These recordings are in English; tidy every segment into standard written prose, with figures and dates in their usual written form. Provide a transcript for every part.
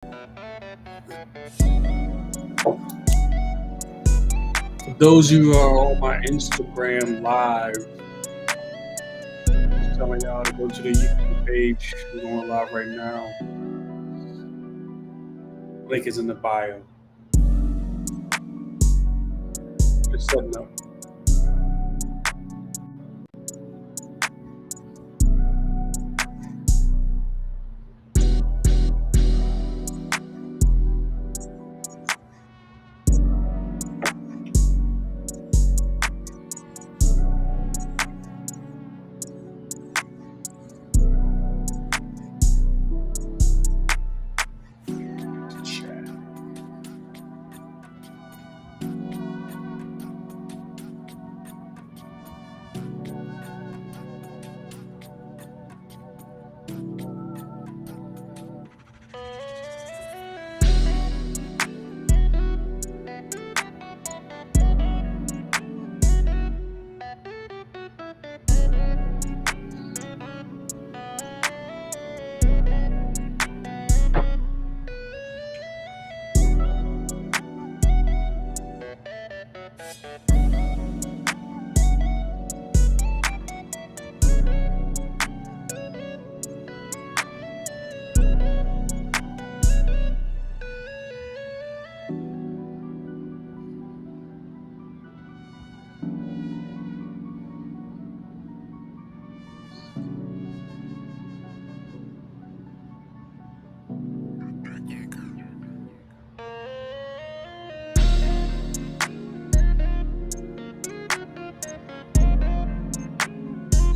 For those of you who are on my Instagram live, just telling y'all to go to the YouTube page. We're going live right now. Link is in the bio. Just setting up.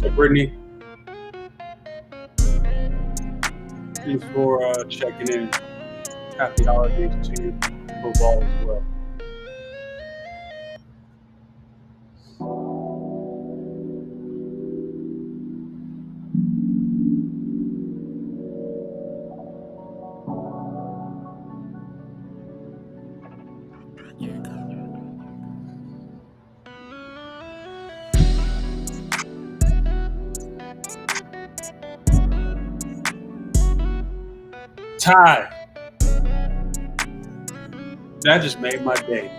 So, Brittany, thanks for checking in. Happy holidays to you. Football as well. Ty, that just made my day.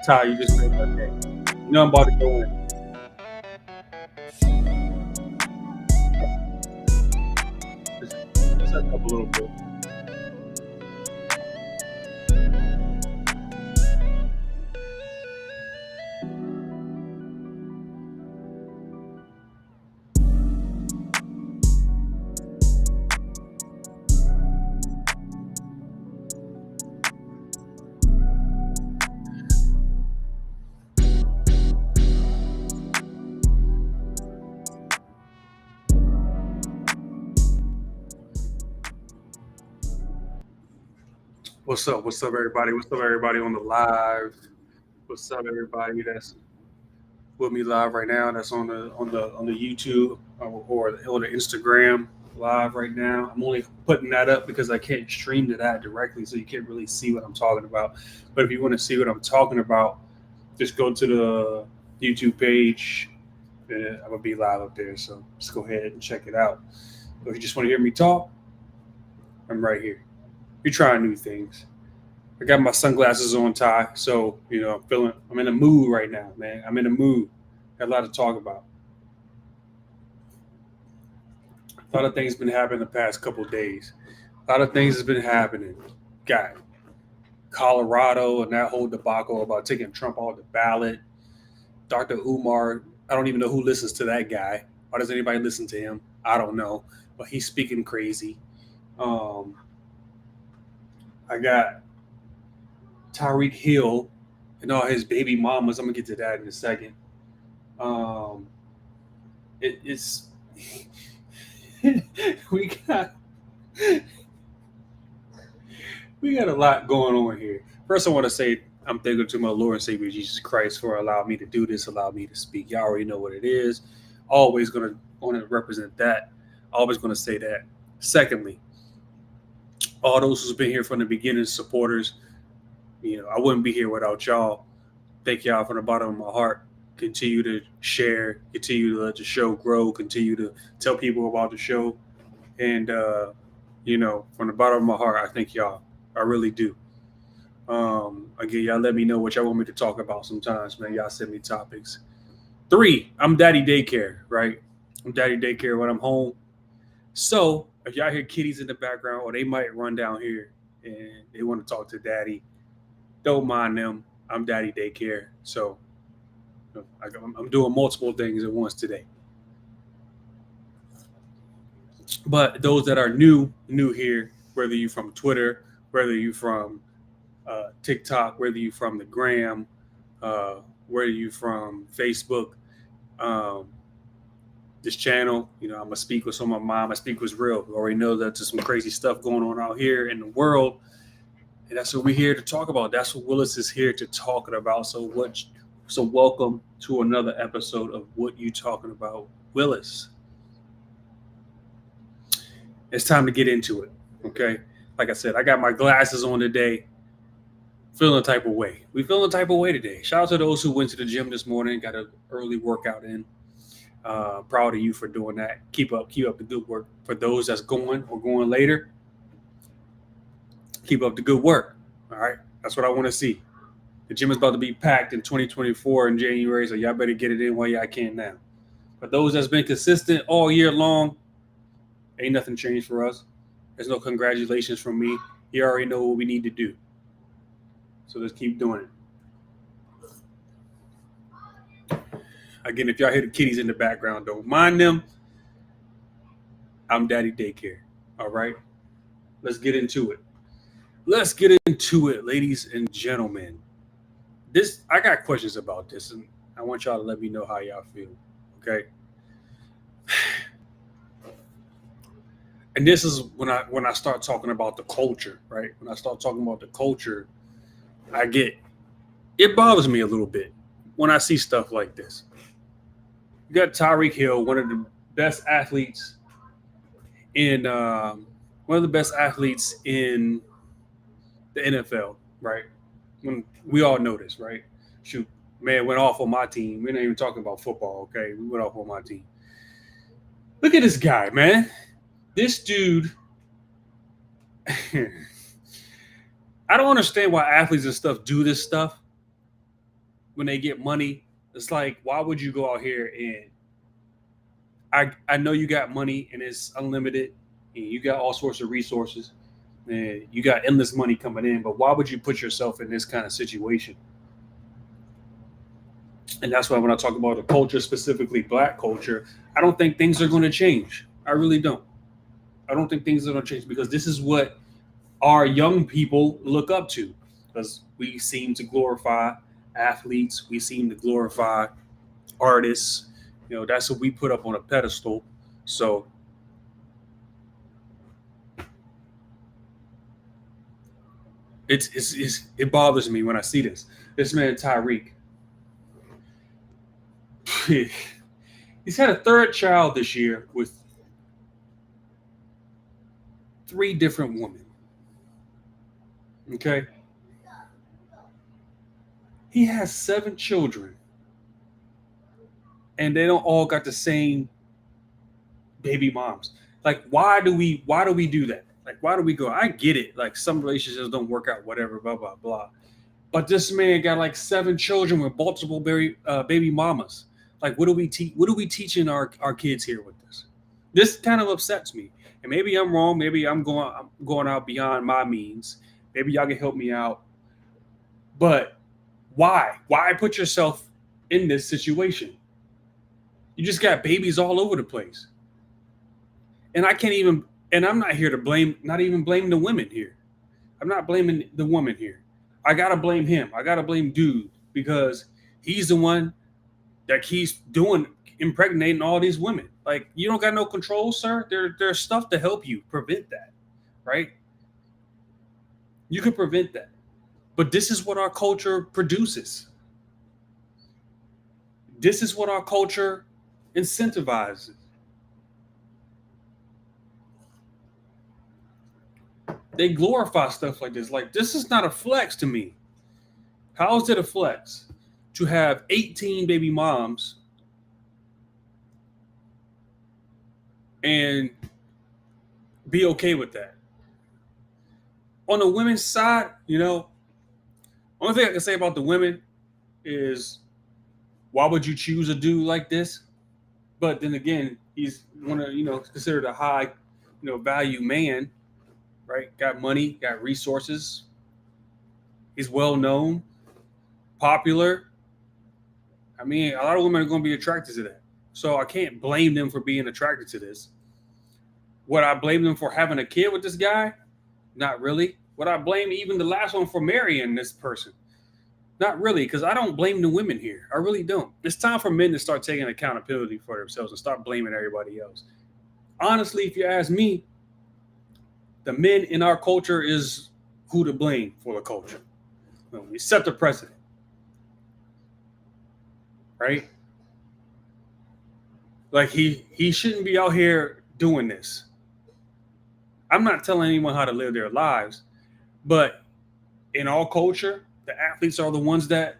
Ty, you just made my day. You know I'm about to go in. Just set up a little bit. What's up? What's up, everybody? What's up, everybody on the live? What's up, everybody that's with me live right now? That's on the YouTube or the Instagram live right now. I'm only putting that up because I can't stream to that directly, so you can't really see what I'm talking about. But if you want to see what I'm talking about, just go to the YouTube page. And I'm gonna be live up there, so just go ahead and check it out. If you just want to hear me talk, I'm right here. You're trying new things. I got my sunglasses on, Ty. So, I'm in a mood right now, man. I'm in a mood. Got a lot to talk about. A lot of things been happening the past couple of days. A lot of things has been happening. Got Colorado and that whole debacle about taking Trump off the ballot. Dr. Umar, I don't even know who listens to that guy. Why does anybody listen to him? I don't know. But he's speaking crazy. I got Tyreek Hill and all his baby mamas. I'm gonna get to that in a second. It's we got a lot going on here. First, I want to say I'm thankful to my Lord and Savior Jesus Christ for allowing me to do this, allow me to speak. Y'all already know what it is. Always gonna want to represent that. Always gonna say that. Secondly, all those who's been here from the beginning, supporters, I wouldn't be here without y'all. Thank y'all from the bottom of my heart. Continue to share, continue to let the show grow, continue to tell people about the show. And from the bottom of my heart, I thank y'all. I really do. Again, y'all let me know what y'all want me to talk about sometimes, man. Y'all send me topics. 3, I'm daddy daycare, right? I'm daddy daycare when I'm home. So if y'all hear kitties in the background, or they might run down here and they want to talk to daddy, don't mind them. I'm daddy daycare. So I'm doing multiple things at once today. But those that are new here, whether you from Twitter, whether you from TikTok, whether you from the gram, whether you from Facebook, um, this channel, I'm gonna speak with some of my mom. I speak was real. We already know that there's some crazy stuff going on out here in the world, and that's what we're here to talk about. That's what Willis is here to talk about. So welcome to another episode of What You Talking About, Willis. It's time to get into it. Okay, like I said, I got my glasses on today. Feeling a type of way. We feeling a type of way today. Shout out to those who went to the gym this morning, got an early workout in. Proud of you for doing that. Keep up the good work. For those that's going or going later, keep up the good work. All right, that's what I want to see. The gym is about to be packed in 2024 in January, so y'all better get it in while y'all can now. For those that's been consistent all year long, ain't nothing changed for us. There's no congratulations from me. You already know what we need to do. So let's keep doing it. Again, if y'all hear the kitties in the background, don't mind them. I'm daddy daycare. All right. Let's get into it. Ladies and gentlemen. I got questions about this, and I want y'all to let me know how y'all feel. Okay. And this is when I start talking about the culture, right? When I start talking about the culture, it bothers me a little bit when I see stuff like this. You got Tyreek Hill, one of the best athletes in the NFL, right? When we all know this, right? Shoot, man went off on my team. We're not even talking about football, okay? We went off on my team. Look at this guy, man. This dude. I don't understand why athletes and stuff do this stuff when they get money. It's like, why would you go out here and I know you got money and it's unlimited and you got all sorts of resources and you got endless money coming in, but why would you put yourself in this kind of situation? And that's why when I talk about the culture, specifically black culture, I don't think things are going to change. I really don't. I don't think things are going to change because this is what our young people look up to, because we seem to glorify athletes. We seem to glorify artists. That's what we put up on a pedestal. So it bothers me when I see this. This man Tyreek, he's had a third child this year with 3 different women. Okay, he has 7 children, and they don't all got the same baby moms. Like, why do we do that? Like, why do we go? I get it. Like, some relationships don't work out, whatever, blah blah blah. But this man got like 7 children with multiple baby mamas. Like, what are we teaching our kids here with this? This kind of upsets me. And maybe I'm wrong. Maybe I'm going out beyond my means. Maybe y'all can help me out. But why? Why put yourself in this situation? You just got babies all over the place. And I'm not here to not even blame the women here. I'm not blaming the woman here. I gotta blame him. I gotta blame dude, because he's the one that keeps impregnating all these women. Like, you don't got no control, sir. There's stuff to help you prevent that, right? You can prevent that. But this is what our culture produces. This is what our culture incentivizes. They glorify stuff like this. Like, this is not a flex to me. How is it a flex to have 18 baby moms and be okay with that. On the women's side, only thing I can say about the women is, why would you choose a dude like this? But then again, he's one of considered a high, value man, right? Got money, got resources. He's well known, popular. I mean, a lot of women are going to be attracted to that. So I can't blame them for being attracted to this. Would I blame them for having a kid with this guy? Not really. Would I blame even the last one for marrying this person? Not really, because I don't blame the women here. I really don't. It's time for men to start taking accountability for themselves and start blaming everybody else. Honestly, if you ask me, the men in our culture is who to blame for the culture. We set the precedent, right? Like he shouldn't be out here doing this. I'm not telling anyone how to live their lives, but in our culture, the athletes are the ones that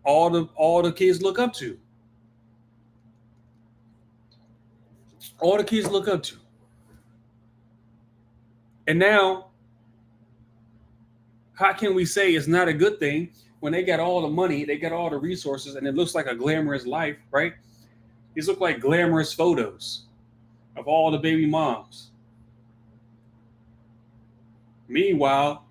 all the kids look up to. All the kids look up to. And now, how can we say it's not a good thing when they got all the money, they got all the resources, and it looks like a glamorous life, right? These look like glamorous photos of all the baby moms. Meanwhile,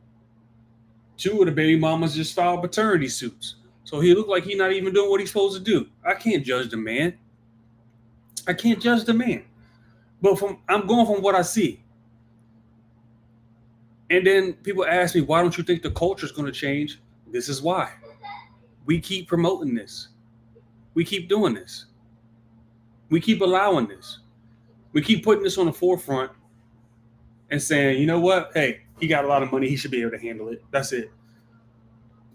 2 of the baby mamas just filed paternity suits. So he looked like he's not even doing what he's supposed to do. I can't judge the man. I can't judge the man. But I'm going from what I see. And then people ask me, why don't you think the culture is going to change? This is why. We keep promoting this. We keep doing this. We keep allowing this. We keep putting this on the forefront and saying, you know what? Hey, he got a lot of money. He should be able to handle it. That's it.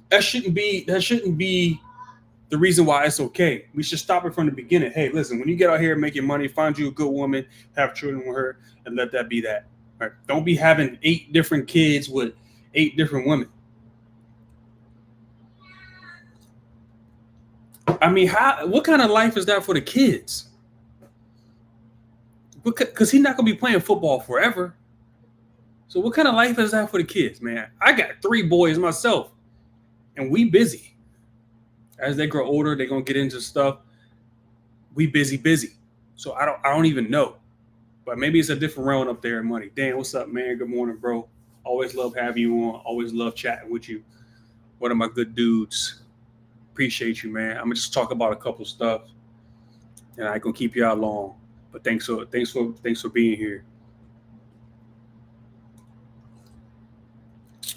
That shouldn't be the reason why it's okay. We should stop it from the beginning. Hey, listen, when you get out here making money, find you a good woman, have children with her, and let that be that. Right? Don't be having 8 different kids with 8 different women. I mean, what kind of life is that for the kids? Because he's not going to be playing football forever. So what kind of life is that for the kids, man? I got 3 boys myself, and we busy. As they grow older, they're going to get into stuff. We busy. So I don't even know. But maybe it's a different round up there in money. Dan, what's up, man? Good morning, bro. Always love having you on. Always love chatting with you. One of my good dudes. Appreciate you, man. I'm gonna just talk about a couple stuff, and I ain't gonna keep you out long. But thanks for being here.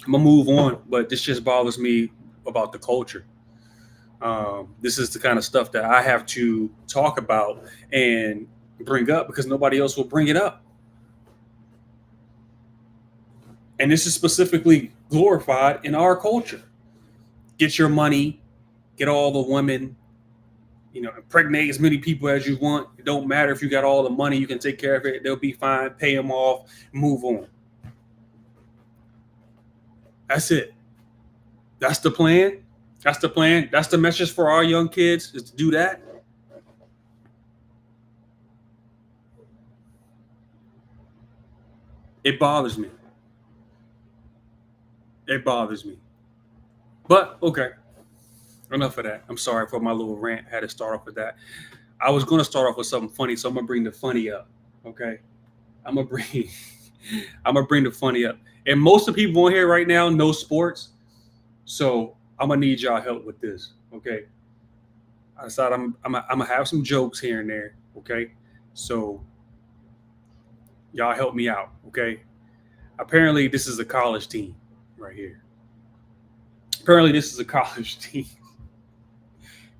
I'm gonna move on, but this just bothers me about the culture. This is the kind of stuff that I have to talk about and bring up because nobody else will bring it up. And this is specifically glorified in our culture. Get your money, get all the women, impregnate as many people as you want. It don't matter if you got all the money, you can take care of it. They'll be fine. Pay them off, move on. That's it. That's the plan. That's the plan. That's the message for our young kids, is to do that. It bothers me. It bothers me. But okay. Enough of that. I'm sorry for my little rant. I had to start off with that. I was going to start off with something funny, so I'm going to bring the funny up. Okay. I'm going to bring the funny up. And most of the people on here right now know sports. So I'm going to need y'all help with this. Okay. I decided I'm going to have some jokes here and there. Okay. So y'all help me out. Okay. Apparently this is a college team right here. Apparently this is a college team.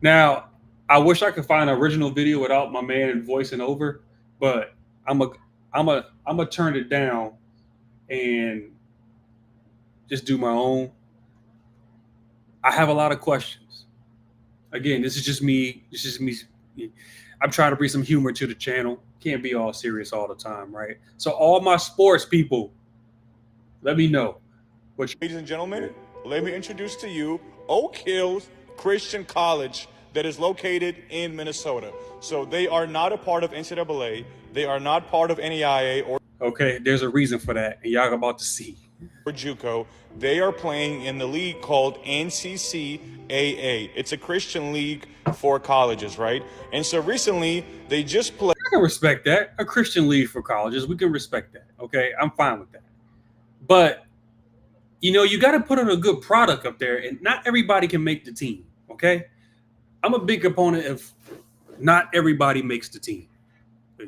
Now, I wish I could find an original video without my man voicing over, but I'm a turn it down and just do my own. I have a lot of questions. Again, this is just me. I'm trying to bring some humor to the channel. Can't be all serious all the time, right? So all my sports people, let me know. Ladies and gentlemen, let me introduce to you Oak Hills Christian College that is located in Minnesota. So they are not a part of NCAA. They are not part of NEIA or... Okay, there's a reason for that, and y'all about to see. for JUCO, they are playing in the league called NCCAA. It's a Christian league for colleges, right? And so recently they just played. I can respect that. A Christian league for colleges, we can respect that. Okay, I'm fine with that. But you got to put on a good product up there, and not everybody can make the team. Okay, I'm a big component of not everybody makes the team.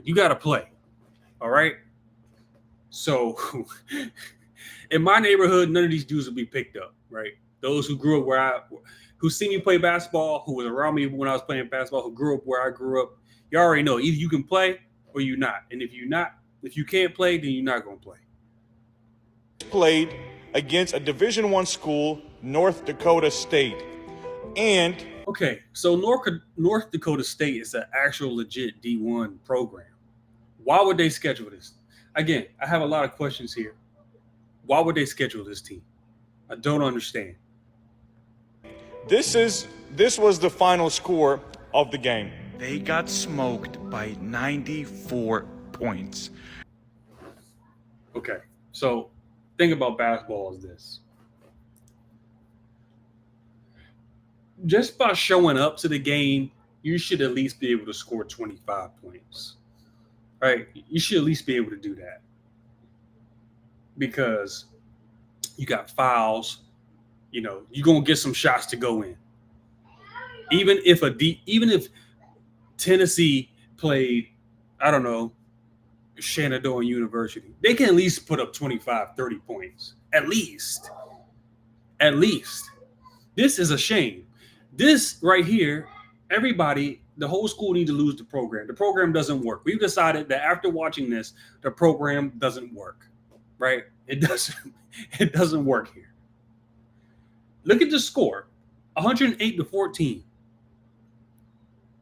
You got to play. All right. So in my neighborhood, none of these dudes will be picked up, right? Those who grew up who see me play basketball, who was around me when I was playing basketball, who grew up where I grew up, you already know either you can play or you're not. And if you can't play, then you're not going to play. Played against a Division I school, North Dakota State. And okay, so North Dakota State is an actual legit D1 program. Why would they schedule this? Again, I have a lot of questions here. Why would they schedule this team? I don't understand. This was the final score of the game. They got smoked by 94 points. Okay, so thing about basketball is this. Just by showing up to the game, you should at least be able to score 25 points. Right? You should at least be able to do that. Because you got fouls, you're going to get some shots to go in. Even if Tennessee played, I don't know, Shenandoah University, they can at least put up 25, 30 points. At least. This is a shame. This right here, the whole school needs to lose the program. The program doesn't work. We've decided that after watching this, the program doesn't work. Right? It doesn't work here. Look at the score. 108-14.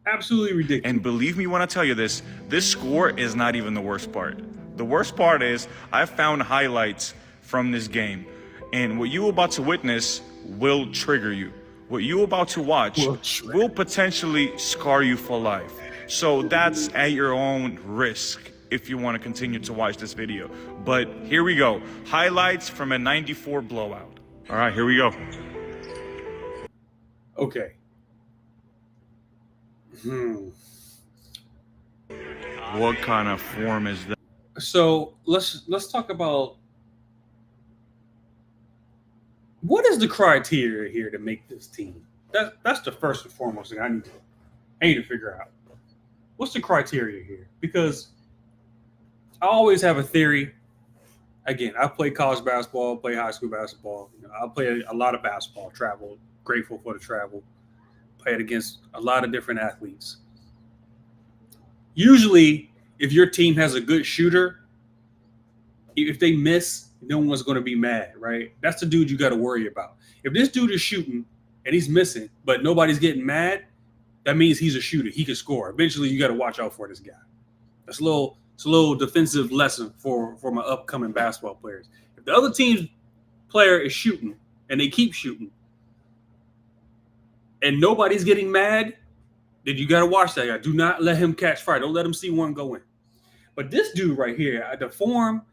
Absolutely ridiculous. And believe me when I tell you this score is not even the worst part. The worst part is I found highlights from this game. And what you're about to witness will trigger you. What you're about to watch will potentially scar you for life. So that's at your own risk if you want to continue to watch this video. But here we go. Highlights from a 94 blowout. All right, here we go. Okay. What kind of form is that? So let's talk about what is the criteria here to make this team. That's the first and foremost thing I need to figure out. What's the criteria here? Because I always have a theory. Again, I play college basketball, play high school basketball. I play a lot of basketball, travel, grateful for the travel. Played against a lot of different athletes. Usually, if your team has a good shooter, if they miss, no one's going to be mad, right? That's the dude you got to worry about. If this dude is shooting and he's missing, but nobody's getting mad, that means he's a shooter. He can score. Eventually, you got to watch out for this guy. It's a little defensive lesson for my upcoming basketball players. If the other team's player is shooting and they keep shooting and nobody's getting mad, then you got to watch that guy. Do not let him catch fire. Don't let him see one go in. But this dude right here, the form,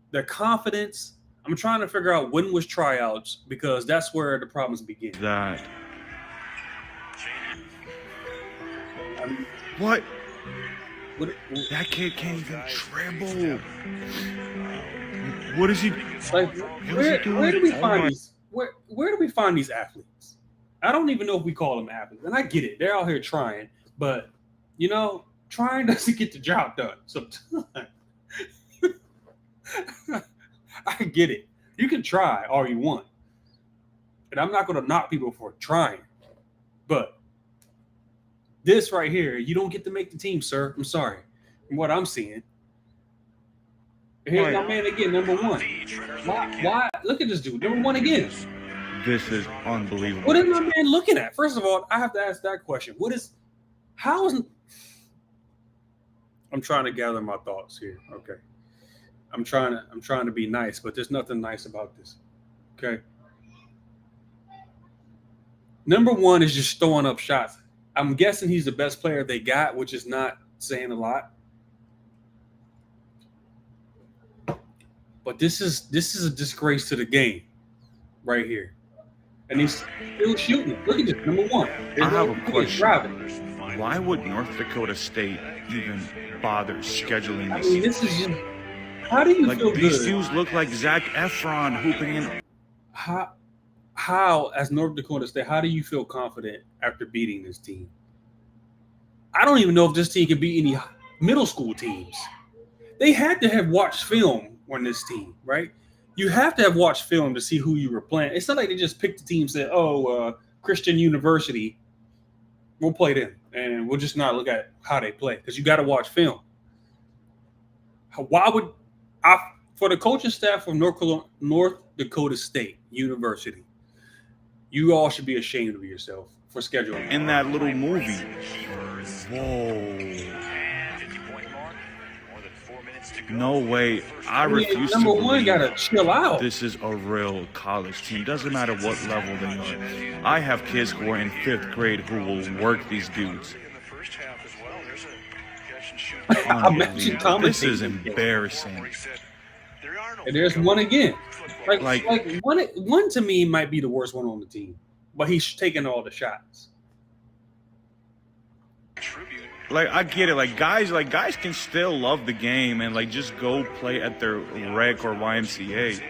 the confidence, I'm trying to figure out when was tryouts because that's where the problems begin. What? That kid can't even dribble. What is he? Like, where do we find these? Where do we find these athletes? I don't even know if we call them athletes, and I get it. They're out here trying, but trying doesn't get the job done sometimes. I get it. You can try all you want, and I'm not going to knock people for trying, but this right here, you don't get to make the team, sir. I'm sorry. From what I'm seeing. Here's my man again, number one. Why? Look at this dude, number one again. This is unbelievable. What is my man looking at? First of all, I have to ask that question. I'm trying to gather my thoughts here. Okay. I'm trying to be nice, but there's nothing nice about this. Okay. Number one is just throwing up shots. I'm guessing he's the best player they got, which is not saying a lot. But this is a disgrace to the game right here. And he's still shooting. Look at this, number one. I have a He's question. driving. Why would North Dakota State even bother scheduling I this? mean, this is just. How do you Like, feel these good? dudes look like Zac Efron hooping in. How, as North Dakota State, how do you feel confident after beating this team? I don't even know if this team can beat any middle school teams. They had to have watched film on this team, right? You have to have watched film to see who you were playing. It's not like they just picked the team and said, Christian University, we'll play them. And we'll just not look at how they play because you got to watch film. Why would for the coaching staff of North Dakota State University, you all should be ashamed of yourself for scheduling. In that little movie. Whoa. No way. I refuse to Number one, believe gotta chill out. this is a real college team. Doesn't matter what level they are. I have kids who are in 5th grade who will work these dudes. This is embarrassing. And there's one again. Like one to me might be the worst one on the team, but he's taking all the shots. Like, I get it. Like guys can still love the game and like just go play at their rec or YMCA.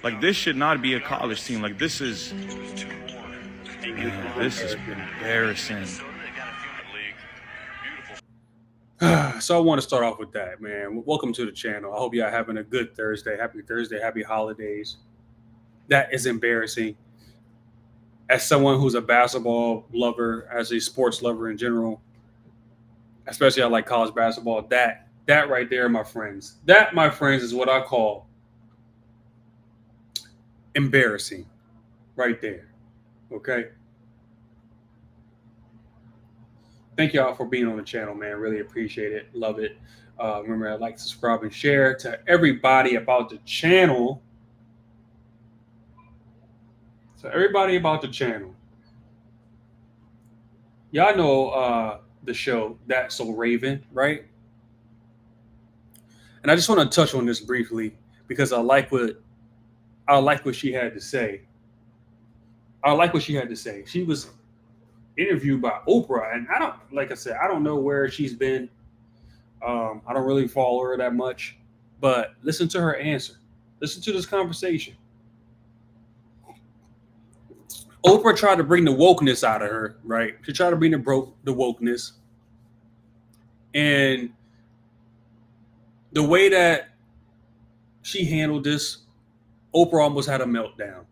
Like, this should not be a college team. Like, this is embarrassing. So I want to start off with that, man. Welcome to the channel. I hope y'all having a good Thursday. Happy Thursday. Happy holidays. That is embarrassing. As someone who's a basketball lover, as a sports lover in general, especially I like college basketball, that right there, my friends, is what I call embarrassing right there. Okay? Thank y'all for being on the channel, man. Really appreciate it. Love it. Remember, like, subscribe, and share to everybody about the channel. So everybody about the channel. Y'all know the show That's So Raven, right? And I just want to touch on this briefly because I like what she had to say. She was interviewed by Oprah, and I don't know where she's been. I don't really follow her that much, but listen to her answer. Listen to this conversation. Oprah tried to bring the wokeness out of her, right? She tried to bring the wokeness. And the way that she handled this, Oprah almost had a meltdown.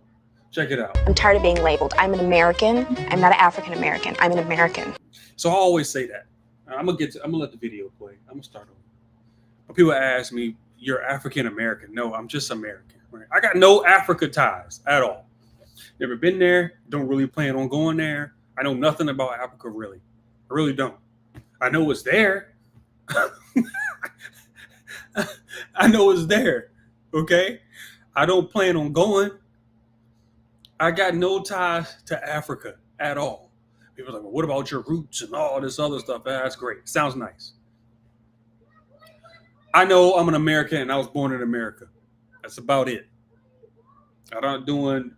Check it out. I'm tired of being labeled. I'm an American. I'm not an African American. I'm an American. So I always say that. I'm gonna let the video play. I'm gonna start over. But people ask me, "You're African American?" No, I'm just American. Right? I got no Africa ties at all. Never been there. Don't really plan on going there. I know nothing about Africa, really. I really don't. I know it's there. I know it's there. Okay? I don't plan on going. I got no ties to Africa at all. People are like, well, what about your roots and all this other stuff? That's great. Sounds nice. I know I'm an American and I was born in America. That's about it. I'm not doing,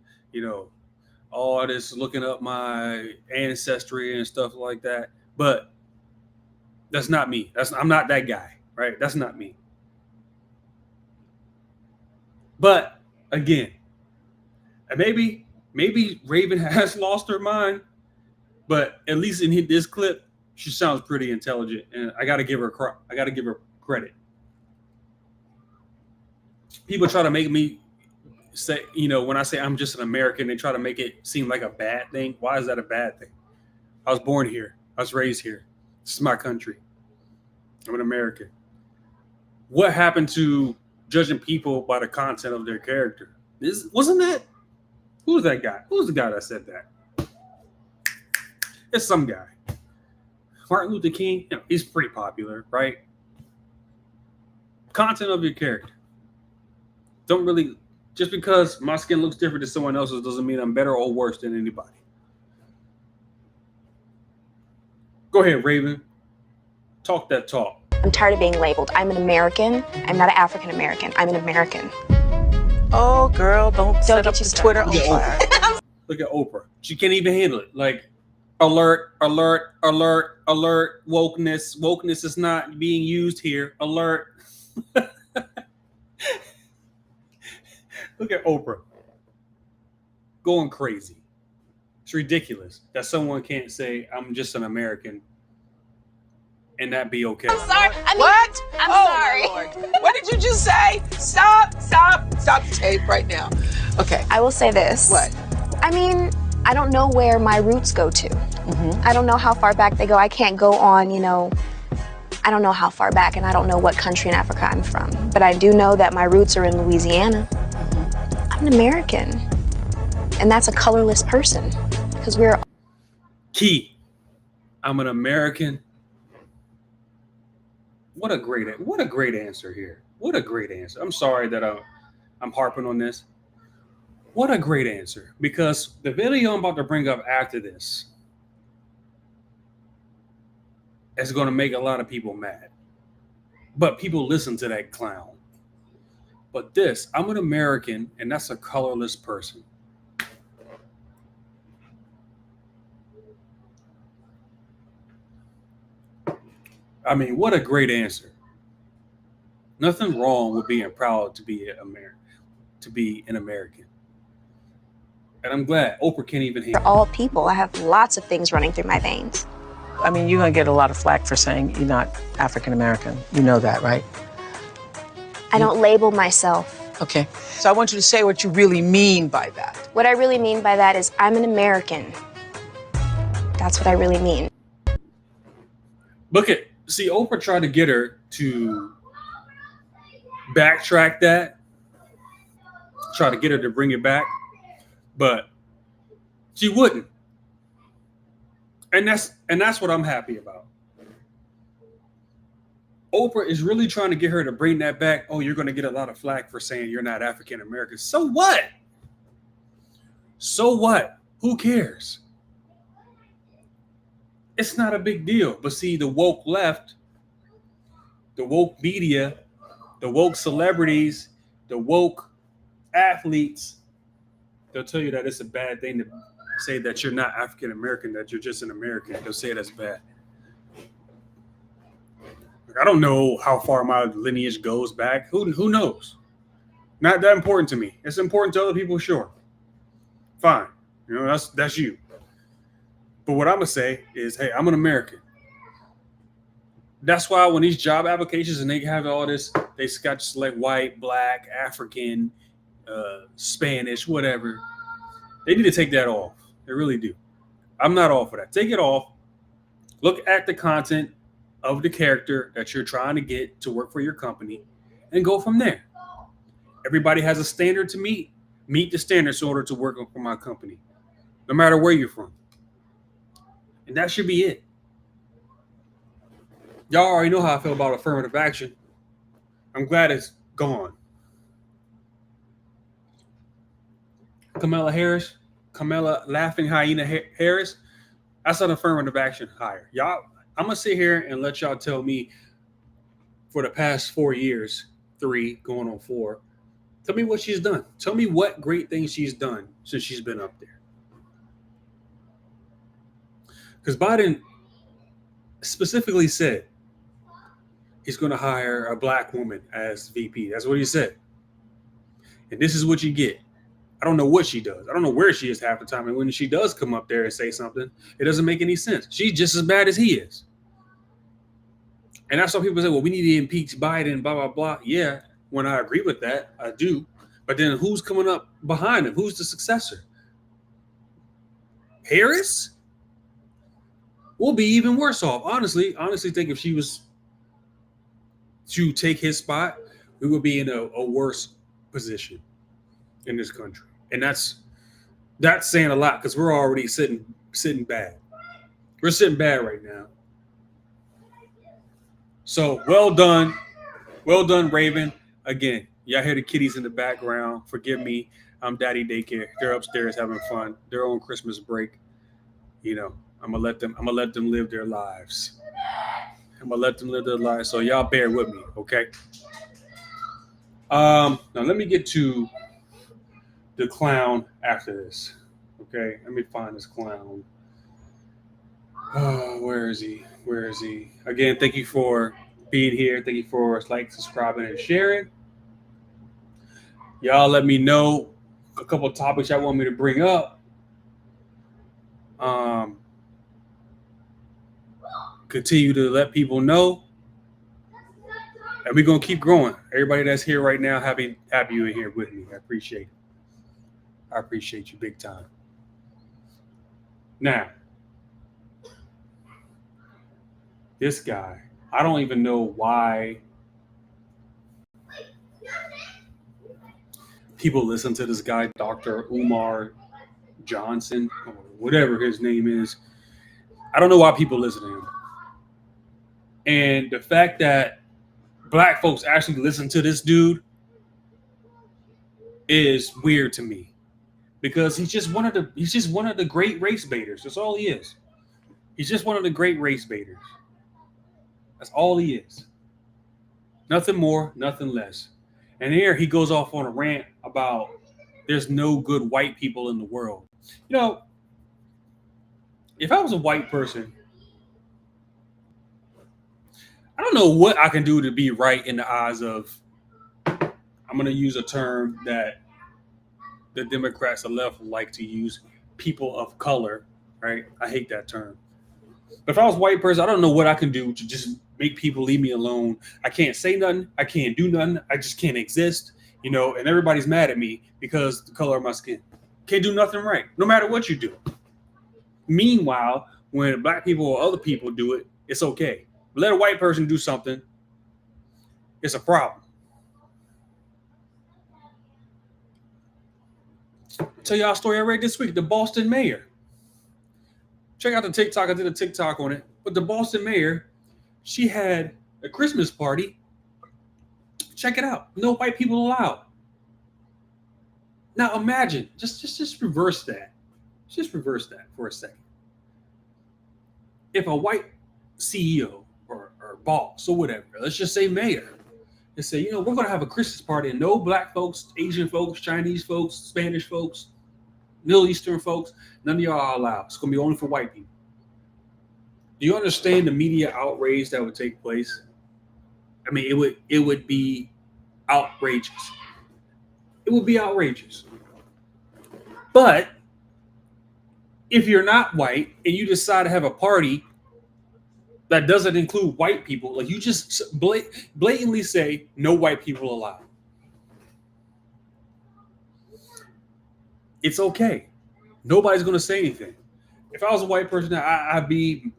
all this looking up my ancestry and stuff like that. But that's not me. I'm not that guy, right? That's not me. But again, and maybe Raven has lost her mind, but at least in this clip, she sounds pretty intelligent, and I got to give her credit. People try to make me say, when I say I'm just an American, they try to make it seem like a bad thing. Why is that a bad thing? I was born here. I was raised here. This is my country. I'm an American. What happened to judging people by the content of their character? Wasn't that? Who was that guy? Who was the guy that said that? It's some guy. Martin Luther King. He's pretty popular, right? Content of your character. Don't really, just because my skin looks different than someone else's doesn't mean I'm better or worse than anybody. Go ahead, Raven. Talk that talk. I'm tired of being labeled. I'm an American. I'm not an African American. I'm an American. Oh, girl, don't set get up you the started. Twitter on fire. Look at Oprah. She can't even handle it. Like, alert, alert, alert, alert, wokeness. Wokeness is not being used here. Alert. Look at Oprah. Going crazy. It's ridiculous that someone can't say, I'm just an American, and that be okay. I'm sorry. What? I'm Oh, sorry. my Lord. What did you just say? Stop the tape right now. Okay. I will say this. What? I mean, I don't know where my roots go to. I don't know how far back they go. I can't go on, I don't know how far back, and I don't know what country in Africa I'm from. But I do know that my roots are in Louisiana. I'm an American. And that's a colorless person. Because we're... Key. I'm an American. What a great answer here. What a great answer. I'm sorry that I'm harping on this. What a great answer. Because the video I'm about to bring up after this is going to make a lot of people mad. But people listen to that clown. But this, I'm an American, and that's a colorless person. I mean, what a great answer. Nothing wrong with being proud to be an American. And I'm glad Oprah can't even handle it. We're all people. I have lots of things running through my veins. I mean, you're going to get a lot of flack for saying you're not African American. You know that, right? I don't label myself. Okay. So I want you to say what you really mean by that. What I really mean by that is I'm an American. That's what I really mean. See, Oprah tried to get her to backtrack that, try to get her to bring it back, but she wouldn't. And that's what I'm happy about. Oprah is really trying to get her to bring that back. Oh, you're going to get a lot of flack for saying you're not African American. So what? So what? Who cares? It's not a big deal. But see, the woke left, the woke media, the woke celebrities, the woke athletes, they'll tell you that it's a bad thing to say that you're not African American, that you're just an American. They'll say that's bad. I don't know how far my lineage goes back. Who knows? Not that important to me. It's important to other people, sure. Fine. That's you. But what I'm going to say is, hey, I'm an American. That's why when these job applications and they have all this, they got to select white, black, African, Spanish, whatever. They need to take that off. They really do. I'm not all for that. Take it off. Look at the content of the character that you're trying to get to work for your company and go from there. Everybody has a standard to meet. Meet the standards in order to work for my company, no matter where you're from. And that should be it. Y'all already know how I feel about affirmative action. I'm glad it's gone. Kamala Laughing Hyena Harris, that's an affirmative action hire. Y'all, I'm going to sit here and let y'all tell me for the past 4 years, 3 going on 4, tell me what she's done. Tell me what great things she's done since she's been up there. Because Biden specifically said he's going to hire a black woman as VP. That's what he said. And this is what you get. I don't know what she does. I don't know where she is half the time. And when she does come up there and say something, it doesn't make any sense. She's just as bad as he is. And that's why people say, well, we need to impeach Biden, blah, blah, blah. Yeah, when I agree with that, I do. But then who's coming up behind him? Who's the successor? Harris? We'll be even worse off. Honestly think if she was to take his spot, we would be in a worse position in this country. And that's saying a lot because we're already sitting bad. We're sitting bad right now. So well done, Raven. Again, y'all hear the kitties in the background. Forgive me. I'm Daddy Daycare. They're upstairs having fun. They're on Christmas break. I'm gonna let them live their lives. I'm gonna let them live their lives. So y'all bear with me, okay? Now let me get to the clown after this. Okay, let me find this clown. Where is he? Where is he? Again, thank you for being here. Thank you for liking, subscribing, and sharing. Y'all let me know a couple of topics y'all want me to bring up. Continue to let people know. And we're gonna keep growing. Everybody that's here right now, happy you in here with me. I appreciate it. I appreciate you big time. Now, this guy, I don't even know why people listen to this guy, Dr. Umar Johnson, or whatever his name is. I don't know why people listen to him. And the fact that black folks actually listen to this dude is weird to me, because he's just one of the great race baiters. That's all he is. He's just one of the great race baiters. That's all he is. Nothing more, nothing less. And here he goes off on a rant about there's no good white people in the world. You know, if I was a white person, I don't know what I can do to be right in the eyes of, I'm going to use a term that the Democrats and left like to use, people of color, right? I hate that term. But if I was a white person, I don't know what I can do to just make people leave me alone. I can't say nothing. I can't do nothing. I just can't exist, you know, and everybody's mad at me because the color of my skin. Can't do nothing right, no matter what you do. Meanwhile, when black people or other people do it, it's okay. Let a white person do something, it's a problem. I'll tell y'all a story I read this week. The Boston mayor. Check out the TikTok. I did a TikTok on it. But the Boston mayor, she had a Christmas party. Check it out. No white people allowed. Now imagine, just reverse that. Just reverse that for a second. If a white CEO or boss or whatever, let's just say mayor, and say, you know, we're going to have a Christmas party and no black folks, Asian folks, Chinese folks, Spanish folks, Middle Eastern folks, none of y'all are allowed. It's going to be only for white people. Do you understand the media outrage that would take place? I mean, it would be outrageous. It would be outrageous. But if you're not white and you decide to have a party that doesn't include white people, like you just blatantly say no white people allowed. It's okay. Nobody's going to say anything. If I was a white person, I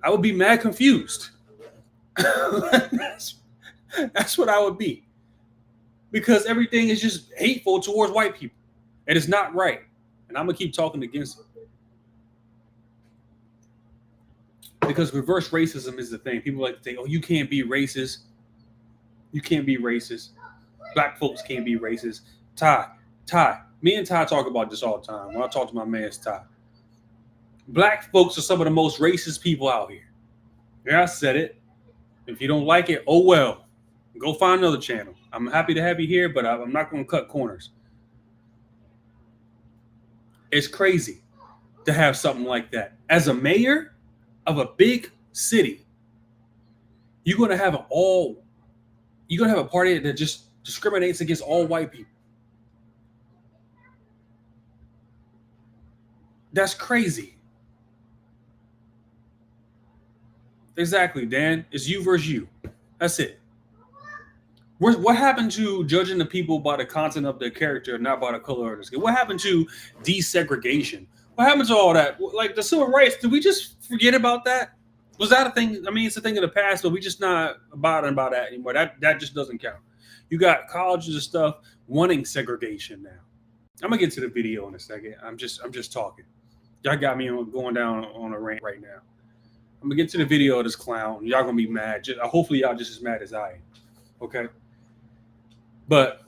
would be mad confused. That's what I would be, because everything is just hateful towards white people, and it's not right. And I'm gonna keep talking against it, because reverse racism is the thing. People like to say, "Oh, you can't be racist. You can't be racist. Black folks can't be racist." Ty, me and Ty talk about this all the time. When I talk to my man, Ty, black folks are some of the most racist people out here. Yeah, I said it. If you don't like it, oh well. Go find another channel. I'm happy to have you here, but I'm not going to cut corners. It's crazy to have something like that. As a mayor of a big city, you're going to have a party that just discriminates against all white people. That's crazy. Exactly, Dan. It's you versus you. That's it. What happened to judging the people by the content of their character, not by the color of their skin? What happened to desegregation? What happened to all that? Like the civil rights, did we just forget about that? Was that a thing? I mean, it's a thing of the past, but we just not bothering about that anymore. That just doesn't count. You got colleges and stuff wanting segregation now. I'm gonna get to the video in a second. I'm just talking. Y'all got me going down on a rant right now. I'm gonna get to the video of this clown. Y'all gonna be mad. Hopefully y'all just as mad as I am. Okay. But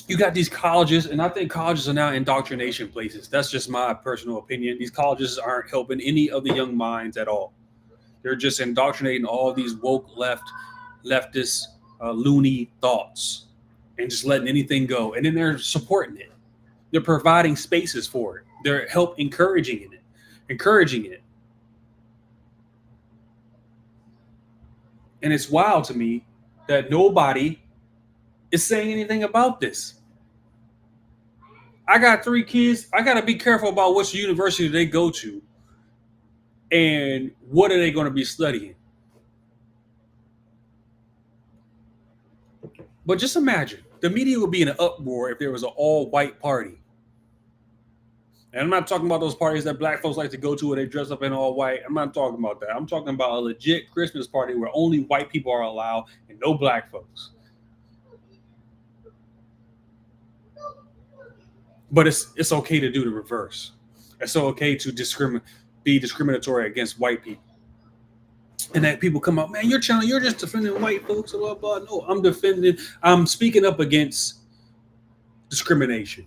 you got these colleges, and I think colleges are now indoctrination places. That's just my personal opinion. These colleges aren't helping any of the young minds at all. They're just indoctrinating all these woke leftist loony thoughts and just letting anything go. And then they're supporting it. They're providing spaces for it. They're encouraging it. And it's wild to me that nobody is saying anything about this. I got 3 kids. I got to be careful about which university they go to and what are they going to be studying. But just imagine, the media would be in an uproar if there was an all-white party. And I'm not talking about those parties that black folks like to go to where they dress up in all white. I'm not talking about that. I'm talking about a legit Christmas party where only white people are allowed and no black folks. But it's okay to do the reverse. It's okay to be discriminatory against white people. And that people come out, man, you're just defending white folks, blah, blah. No, I'm speaking up against discrimination.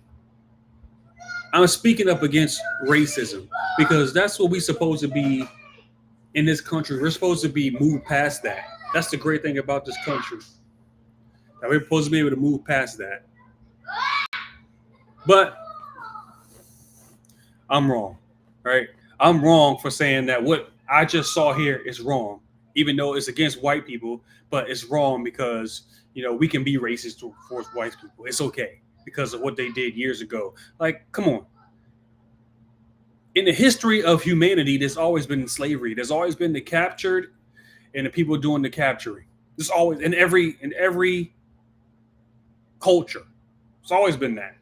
I'm speaking up against racism because that's what we're supposed to be in this country. We're supposed to be moved past that. That's the great thing about this country. That we're supposed to be able to move past that. But I'm wrong, right? I'm wrong for saying that what I just saw here is wrong, even though it's against white people, but it's wrong because, we can be racist towards white people. It's okay because of what they did years ago. Like, come on. In the history of humanity, there's always been slavery. There's always been the captured and the people doing the capturing. There's always in every culture. It's always been that.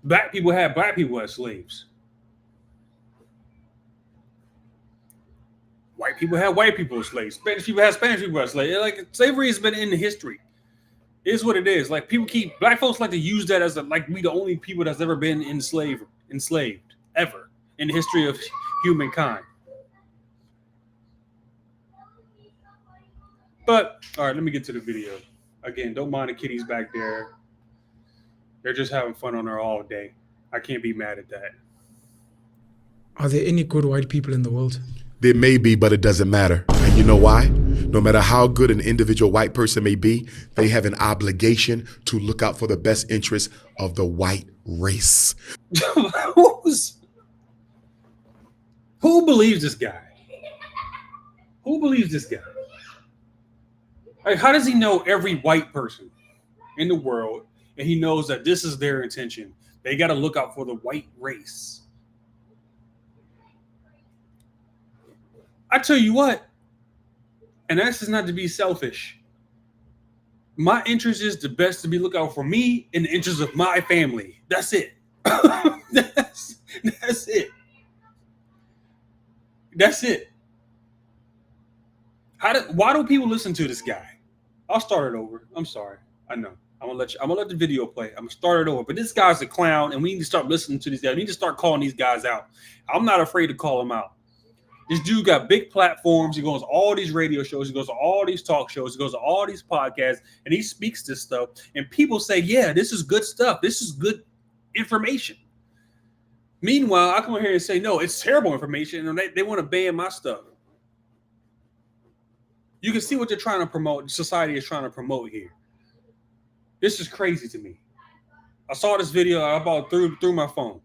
Black people as slaves. White people had white people as slaves. Spanish people had Spanish people as slaves. Like, slavery has been in the history. It is what it is. Like, black folks like to use that as we the only people that's ever been enslaved ever in the history of humankind. But all right, let me get to the video. Again, don't mind the kitties back there. They're just having fun on there all day. I can't be mad at that. Are there any good white people in the world? There may be, but it doesn't matter. And you know why? No matter how good an individual white person may be, they have an obligation to look out for the best interests of the white race. Who believes this guy? Who believes this guy? Like, how does he know every white person in the world and he knows that this is their intention? They got to look out for the white race. I tell you what, and that's just not to be selfish. My interest is the best to be look out for me and the interest of my family. That's it. That's it. That's it. Why do people listen to this guy? I'll start it over. I'm sorry. I know. I'm gonna let the video play. I'm gonna start it over. But this guy's a clown, and we need to start listening to these guys. We need to start calling these guys out. I'm not afraid to call them out. This dude got big platforms. He goes to all these radio shows. He goes to all these talk shows. He goes to all these podcasts, and he speaks this stuff. And people say, yeah, this is good stuff. This is good information. Meanwhile, I come over here and say, no, it's terrible information, and they want to ban my stuff. You can see what they're trying to promote. Society is trying to promote here. This is crazy to me. I saw this video about through my phone.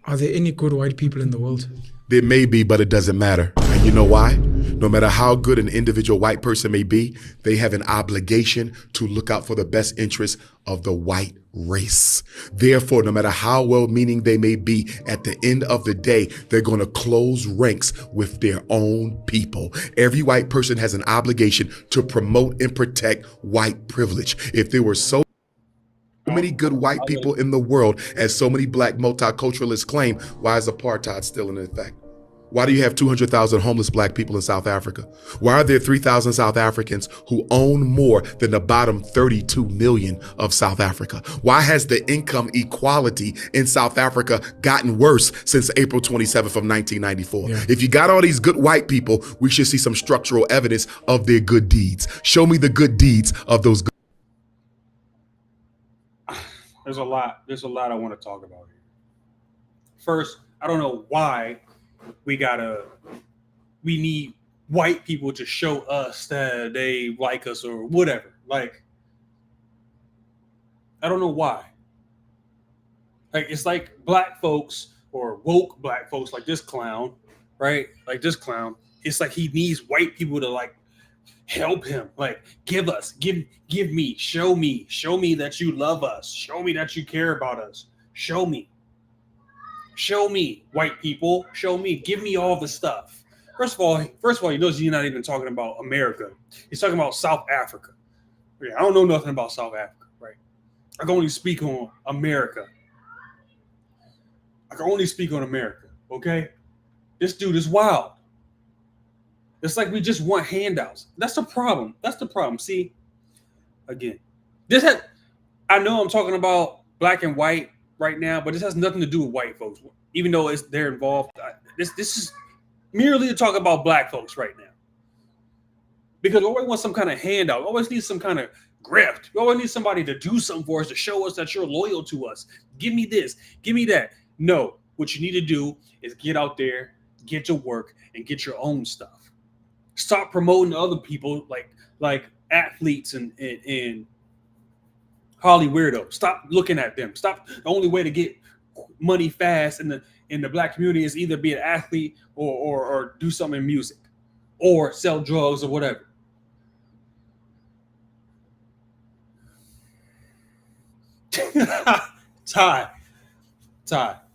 Are there any good white people in the world? There may be, but it doesn't matter. And you know why? No matter how good an individual white person may be, they have an obligation to look out for the best interests of the white race. Therefore, no matter how well-meaning they may be, at the end of the day, they're going to close ranks with their own people. Every white person has an obligation to promote and protect white privilege. If there were so many good white people in the world, as so many black multiculturalists claim, why is apartheid still in effect? Why do you have 200,000 homeless black people in South Africa? Why are there 3,000 South Africans who own more than the bottom 32 million of South Africa? Why has the income equality in South Africa gotten worse since April 27th of 1994? Yeah. If you got all these good white people, we should see some structural evidence of their good deeds. Show me the good deeds of those good. There's a lot I want to talk about here. First, I don't know why we gotta we need white people to show us that they like us or whatever. Like, I don't know why. Like, it's like black folks or woke black folks like this clown, right? Like this clown. It's like he needs white people to like help him. Like, give me, show me that you love us. Show me that you care about us. Show me, white people. Show me. Give me all the stuff. First of all, you notice he's not even talking about America. He's talking about South Africa. Yeah, I don't know nothing about South Africa, right? I can only speak on America. Okay? This dude is wild. It's like we just want handouts. That's the problem. See, again, I know I'm talking about black and white right now, but this has nothing to do with white folks. Even though they're involved, this is merely to talk about black folks right now. Because we always want some kind of handout. We always need some kind of grift. We always need somebody to do something for us, to show us that you're loyal to us. Give me this, give me that. No, what you need to do is get out there, get to work, and get your own stuff. Stop promoting other people like athletes and Holly weirdos. Stop looking at them. Stop. The only way to get money fast in the black community is either be an athlete or do something in music or sell drugs or whatever. Ty,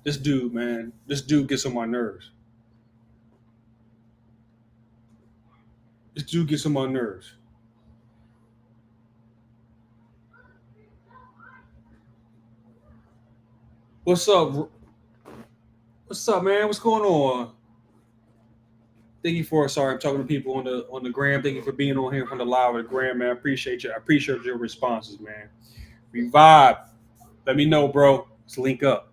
this dude, man, this dude gets on my nerves. What's up? What's up, man? What's going on? Thank you for I'm talking to people on the gram. Thank you for being on here from the live with the gram, man. I appreciate you. I appreciate your responses, man. We vibe. Let me know, bro. Let's link up.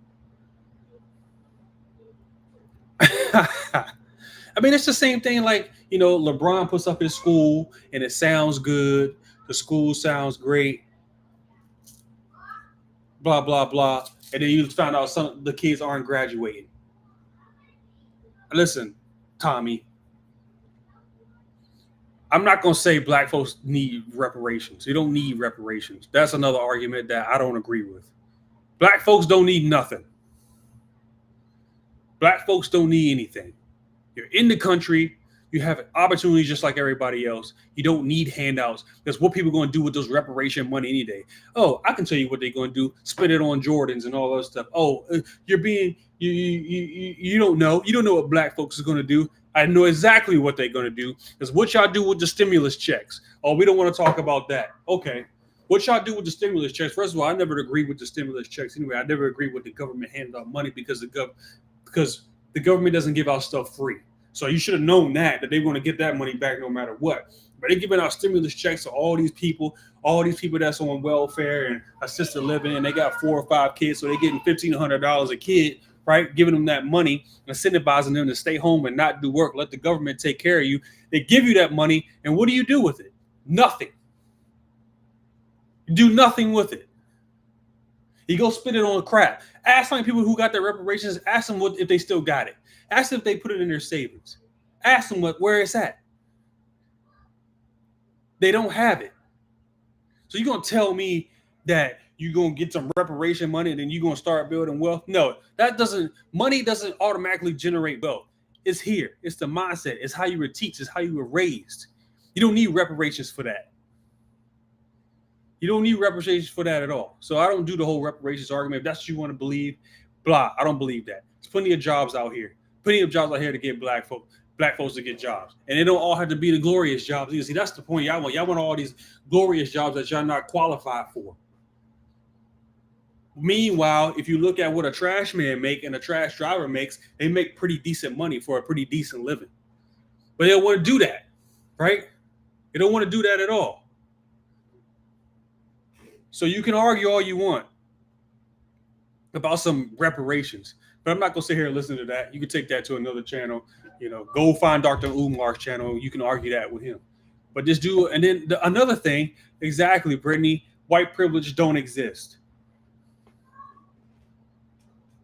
I mean, it's the same thing. Like, you know, LeBron puts up his school and it sounds good. The school sounds great. Blah, blah, blah. And then you found out some of the kids aren't graduating. Listen, Tommy, I'm not going to say black folks need reparations. You don't need reparations. That's another argument that I don't agree with. Black folks don't need nothing. Black folks don't need anything. You're in the country. You have opportunities just like everybody else. You don't need handouts. Because what people are going to do with those reparation money any day? Oh, I can tell you what they're going to do. Spend it on Jordans and all that stuff. Oh, you don't know. You don't know what black folks are going to do. I know exactly what they're going to do. Because what y'all do with the stimulus checks? Oh, we don't want to talk about that. Okay. What y'all do with the stimulus checks? First of all, I never agreed with the stimulus checks anyway. I never agreed with the government handing out money because the government doesn't give out stuff free. So you should have known that they're going to get that money back no matter what. But they're giving out stimulus checks to all these people that's on welfare and assisted living, and they got 4 or 5 kids, so they're getting $1,500 a kid, right? Giving them that money, incentivizing them to stay home and not do work. Let the government take care of you. They give you that money, and what do you do with it? Nothing. You do nothing with it. You go spend it on crap. Ask some people who got their reparations. Ask them if they still got it. Ask them if they put it in their savings. Ask them where it's at. They don't have it. So you're going to tell me that you're going to get some reparation money and then you're going to start building wealth? No, money doesn't automatically generate wealth. It's here. It's the mindset. It's how you were taught. It's how you were raised. You don't need reparations for that. You don't need reparations for that at all. So I don't do the whole reparations argument. If that's what you want to believe, blah, I don't believe that. There's plenty of jobs out here. Plenty of jobs out here to get black folks to get jobs. And they don't all have to be the glorious jobs either. See, that's the point y'all want. Y'all want all these glorious jobs that y'all not qualified for. Meanwhile, if you look at what a trash man make and a trash driver makes, they make pretty decent money for a pretty decent living. But they don't want to do that, right? They don't want to do that at all. So you can argue all you want about some reparations, but I'm not going to sit here and listen to that. You can take that to another channel. You know, go find Dr. Umar's channel. You can argue that with him. But just do it. And then another thing, exactly, Brittany, white privilege don't exist.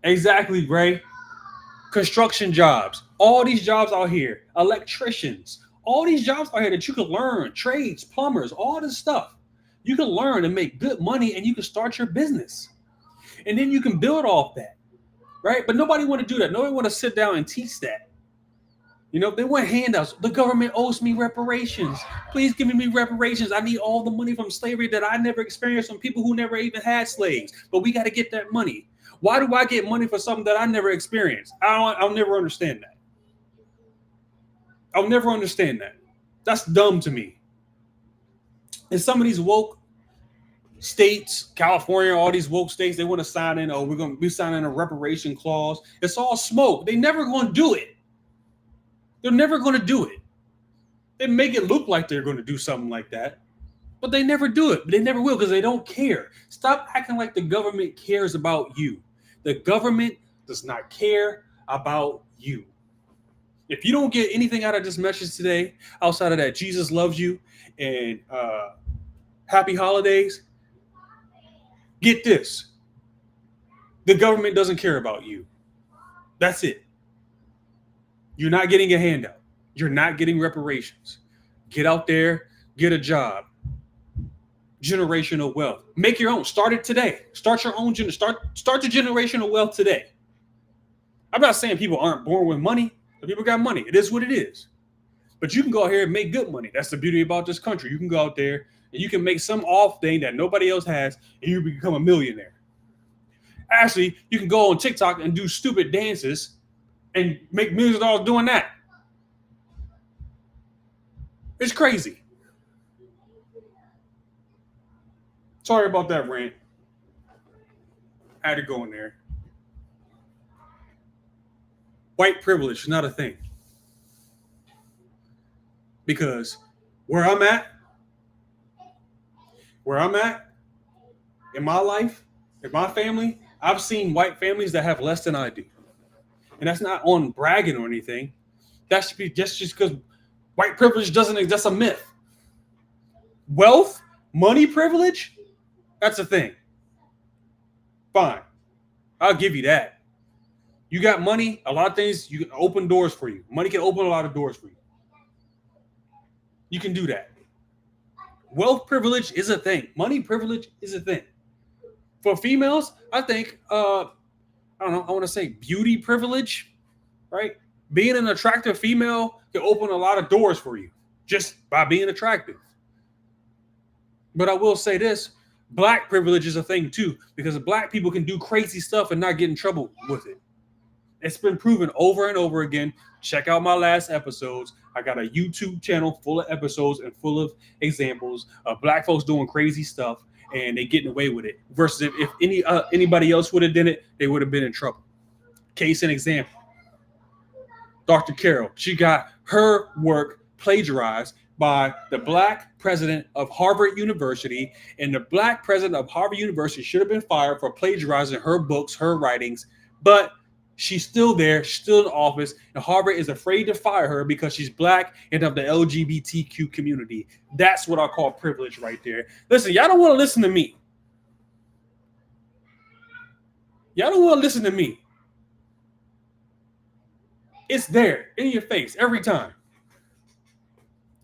Exactly, Ray. construction jobs, all these jobs out here, electricians, all these jobs out here that you can learn, trades, plumbers, all this stuff. You can learn and make good money, and you can start your business. And then you can build off that, right? But nobody want to do that. Nobody want to sit down and teach that. You know, they want handouts. The government owes me reparations. Please give me reparations. I need all the money from slavery that I never experienced from people who never even had slaves. But we got to get that money. Why do I get money for something that I never experienced? I'll never understand that. I'll never understand that. That's dumb to me. And some of these woke states, California, all these woke states, they want to sign in, we're going to be signing a reparation clause. It's all smoke. They never going to do it. They're never going to do it. They make it look like they're going to do something like that, but they never do it. But they never will because they don't care. Stop acting like the government cares about you. The government does not care about you. If you don't get anything out of this message today, outside of that Jesus loves you and happy holidays, get this. The government doesn't care about you. That's it. You're not getting a handout. You're not getting reparations. Get out there, get a job. Generational wealth. Make your own. Start it today. Start your own. Start the generational wealth today. I'm not saying people aren't born with money. But people got money. It is what it is. But you can go out here and make good money. That's the beauty about this country. You can go out there and you can make some off thing that nobody else has, and you become a millionaire. Actually, you can go on TikTok and do stupid dances and make millions of dollars doing that. It's crazy. Sorry about that rant. I had to go in there. White privilege is not a thing. Because where I'm at in my life, in my family, I've seen white families that have less than I do. And that's not on bragging or anything. That should be just because white privilege doesn't exist. That's a myth. Wealth, money privilege, that's a thing. Fine. I'll give you that. You got money, a lot of things, you can open doors for you. Money can open a lot of doors for you. You can do that. Wealth privilege is a thing. Money privilege is a thing. For females, I think, I don't know, I want to say beauty privilege, right? Being an attractive female can open a lot of doors for you just by being attractive. But I will say this, black privilege is a thing too, because black people can do crazy stuff and not get in trouble with it. It's been proven over and over again. Check out my last episodes. I got a YouTube channel full of episodes and full of examples of black folks doing crazy stuff and they getting away with it. Versus if anybody else would have done it, they would have been in trouble. Case in example, Dr. Carol, she got her work plagiarized by the black president of Harvard University, and the black president of Harvard University should have been fired for plagiarizing her books, her writings, but she's still there, she's still in office, and Harvard is afraid to fire her because she's black and of the LGBTQ community. That's what I call privilege right there. Listen, y'all don't want to listen to me. Y'all don't want to listen to me. It's there in your face every time.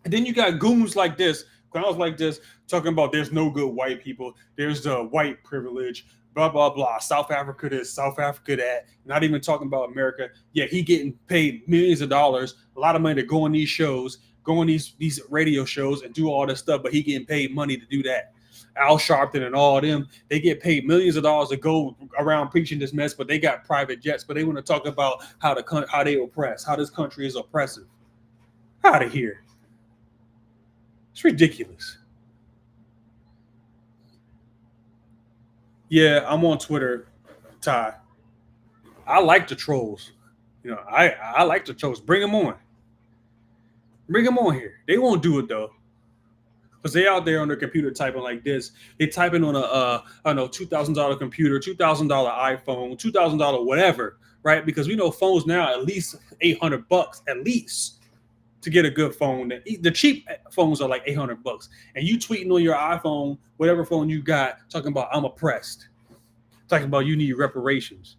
And then you got goons like this, clowns like this, talking about there's no good white people, there's the white privilege, blah, blah, blah. South Africa this, South Africa that. Not even talking about America. Yeah, he getting paid millions of dollars, a lot of money to go on these shows, go on these radio shows and do all this stuff, but he getting paid money to do that. Al Sharpton and all of them, they get paid millions of dollars to go around preaching this mess, but they got private jets, but they want to talk about how they oppress, how this country is oppressive. Out of here. It's ridiculous. Yeah, I'm on Twitter, Ty. I like the trolls. You know, I like the trolls. Bring them on. Bring them on here. They won't do it though, because they out there on their computer typing like this. They typing on a $2,000 computer, $2,000 iPhone, $2,000 whatever, right? Because we know phones now at least $800 at least to get a good phone. The cheap phones are like $800, and you tweeting on your iPhone, whatever phone you got, talking about I'm oppressed, talking about you need reparations.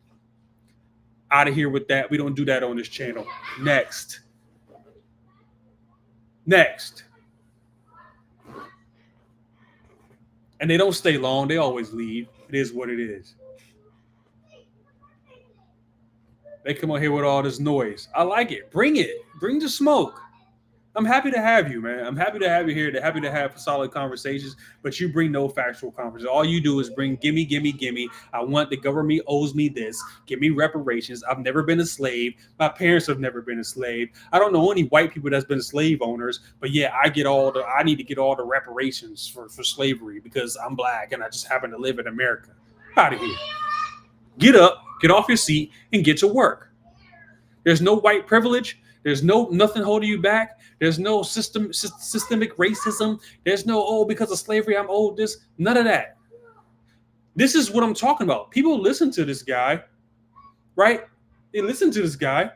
Out of here with that. We don't do that on this channel. Next. And they don't stay long. They always leave. It is what it is. They come on here with all this noise. I like it. Bring it. Bring the smoke. I'm happy to have you, man. I'm happy to have you here. Happy to have solid conversations, but you bring no factual conversations. All you do is bring gimme, gimme, gimme. I want the government owes me this. Give me reparations. I've never been a slave. My parents have never been a slave. I don't know any white people that's been slave owners, but yeah, I need to get all the reparations for slavery because I'm black and I just happen to live in America. Out of here. Get up, get off your seat, and get to work. There's no white privilege. There's nothing holding you back. There's no systemic racism. There's no, because of slavery, I'm owed this. None of that. This is what I'm talking about. People listen to this guy, right? They listen to this guy,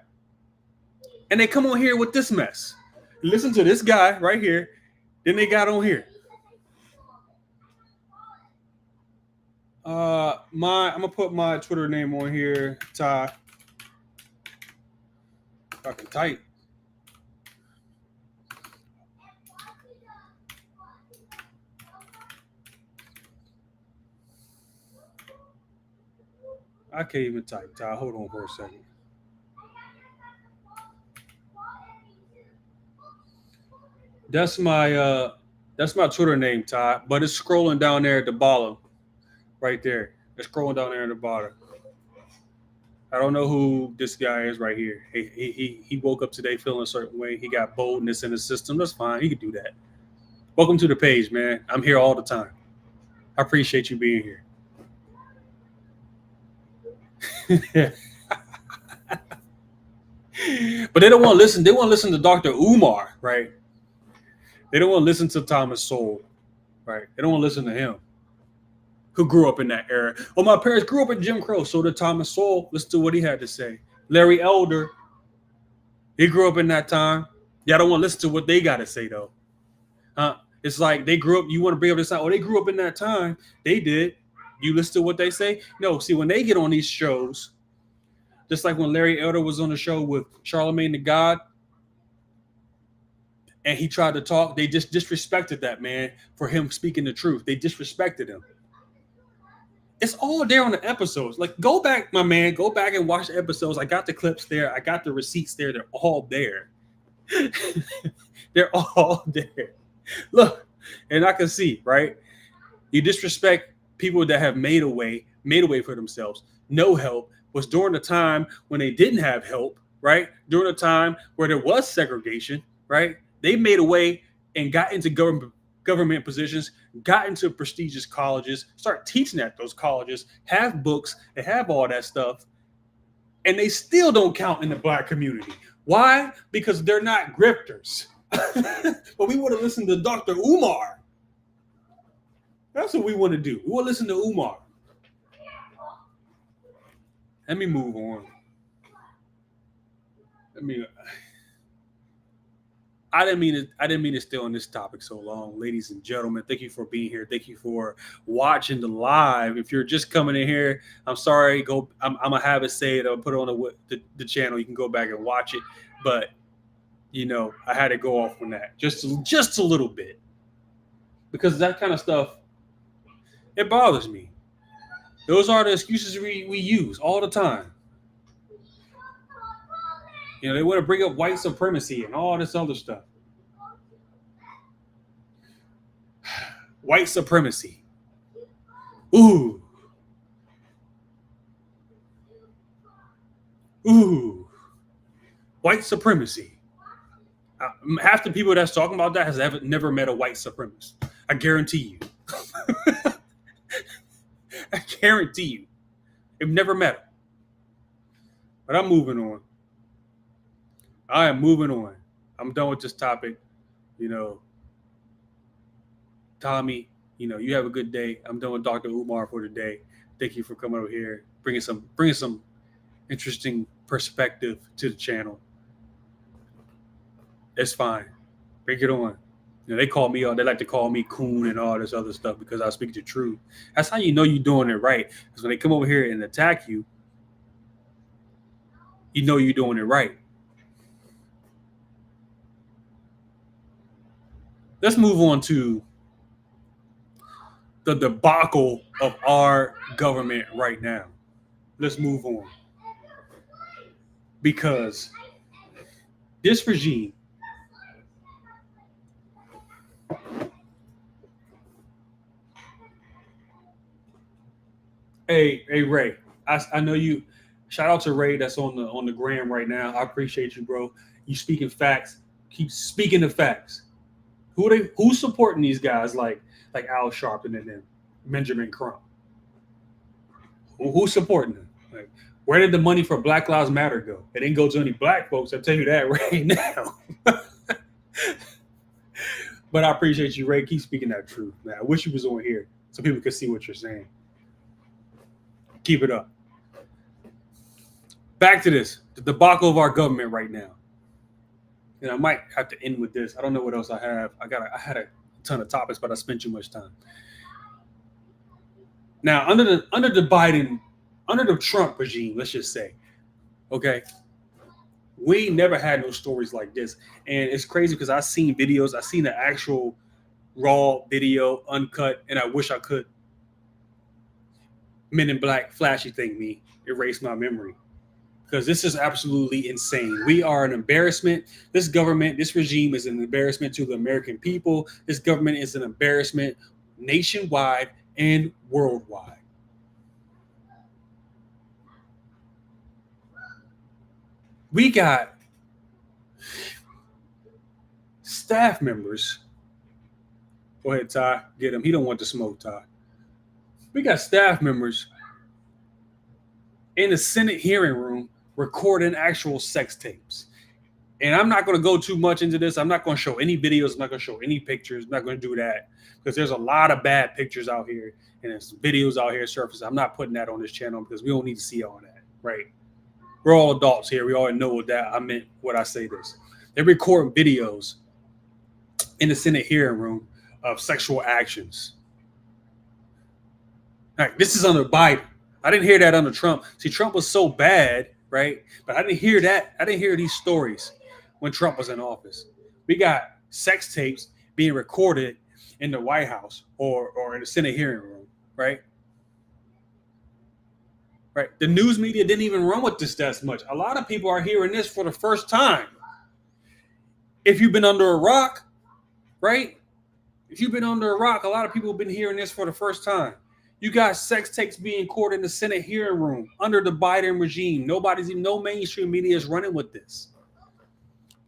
and they come on here with this mess. Listen to this guy right here. Then they got on here. I'm gonna put my Twitter name on here, Ty. Fucking tight. I can't even type, Ty. Hold on for a second. That's my Twitter name, Ty. But it's scrolling down there at the bottom, right there. It's scrolling down there at the bottom. I don't know who this guy is right here. He woke up today feeling a certain way. He got boldness in his system. That's fine. He could do that. Welcome to the page, man. I'm here all the time. I appreciate you being here. But they don't want to listen. They want to listen to Dr. Umar, right? They don't want to listen to Thomas Sowell, right? They don't want to listen to him, who grew up in that era. Well, my parents grew up in Jim Crow, so did Thomas Sowell. Listen to what he had to say. Larry Elder, he grew up in that time. Y'all don't want to listen to what they got to say, though. It's like they grew up. You want to bring up this time. Oh, they grew up in that time. They did. You listen to what they say? No. See, when they get on these shows, just like when Larry Elder was on the show with Charlemagne the God, and he tried to talk, they just disrespected that man for him speaking the truth. They disrespected him. It's all there on the episodes. Like, go back, my man. Go back and watch the episodes. I got the clips there. I got the receipts there. They're all there. They're all there. Look, and I can see, right? You disrespect people that have made a way for themselves. No help. Was during the time when they didn't have help, right? During a time where there was segregation, right? They made a way and got into government positions, got into prestigious colleges, start teaching at those colleges, have books, they have all that stuff, and they still don't count in the black community. Why? Because they're not grifters. But we want to listen to Dr. Umar. That's what we want to do. We want to listen to Umar. Let me move on. I didn't mean to stay on this topic so long, ladies and gentlemen. Thank you for being here. Thank you for watching the live. If you're just coming in here, I'm sorry. I'm gonna have it say it. I'll put it on the channel. You can go back and watch it. But I had to go off on that just a little bit, because that kind of stuff, it bothers me. Those are the excuses we use all the time. They want to bring up white supremacy and all this other stuff. White supremacy. Ooh. White supremacy. Half the people that's talking about that has never met a white supremacist. I guarantee you. I guarantee you. They've never met him. But I'm moving on. I am moving on. I'm done with this topic. Tommy, you have a good day. I'm done with Dr. Umar for today. Thank you for coming over here, bringing some interesting perspective to the channel. It's fine. Bring it on. They call me, they like to call me coon and all this other stuff because I speak the truth. That's how you know you're doing it right. Because when they come over here and attack you, you know you're doing it right. Let's move on to the debacle of our government right now. Let's move on. Because this regime Hey Ray, I know you. Shout out to Ray that's on the gram right now. I appreciate you, bro. You speaking facts. Keep speaking the facts. Who's supporting these guys like Al Sharpton and them, Benjamin Crump? Who's supporting them? Like, where did the money for Black Lives Matter go? It didn't go to any black folks. I'll tell you that right now. But I appreciate you, Ray. Keep speaking that truth, man. I wish you was on here so people could see what you're saying. Keep it up. Back to this, the debacle of our government right now. And I might have to end with this. I don't know what else I have. I had a ton of topics, but I spent too much time. Now, under the Trump regime, let's just say, okay, we never had no stories like this. And it's crazy because I've seen videos, I've seen the actual raw video, uncut, and I wish I could. Men in Black, flashy thing, me, erase my memory. Because this is absolutely insane. We are an embarrassment. This government, this regime is an embarrassment to the American people. This government is an embarrassment nationwide and worldwide. We got staff members. Go ahead, Ty. Get him. He don't want to smoke, Ty. We got staff members in the Senate hearing room recording actual sex tapes. And I'm not going to go too much into this. I'm not going to show any videos. I'm not going to show any pictures. I'm not going to do that because there's a lot of bad pictures out here and there's videos out here surfacing. I'm not putting that on this channel because we don't need to see all that, right? We're all adults here. We all know what that I meant when I say this. They're recording videos in the Senate hearing room of sexual actions. All right, this is under Biden. I didn't hear that under Trump. See, Trump was so bad, right? But I didn't hear that. I didn't hear these stories when Trump was in office. We got sex tapes being recorded in the White House or in the Senate hearing room, right? Right. The news media didn't even run with this that much. A lot of people are hearing this for the first time. If you've been under a rock, right? If you've been under a rock, a lot of people have been hearing this for the first time. You got sex tapes being recorded in the Senate hearing room under the Biden regime. No mainstream media is running with this.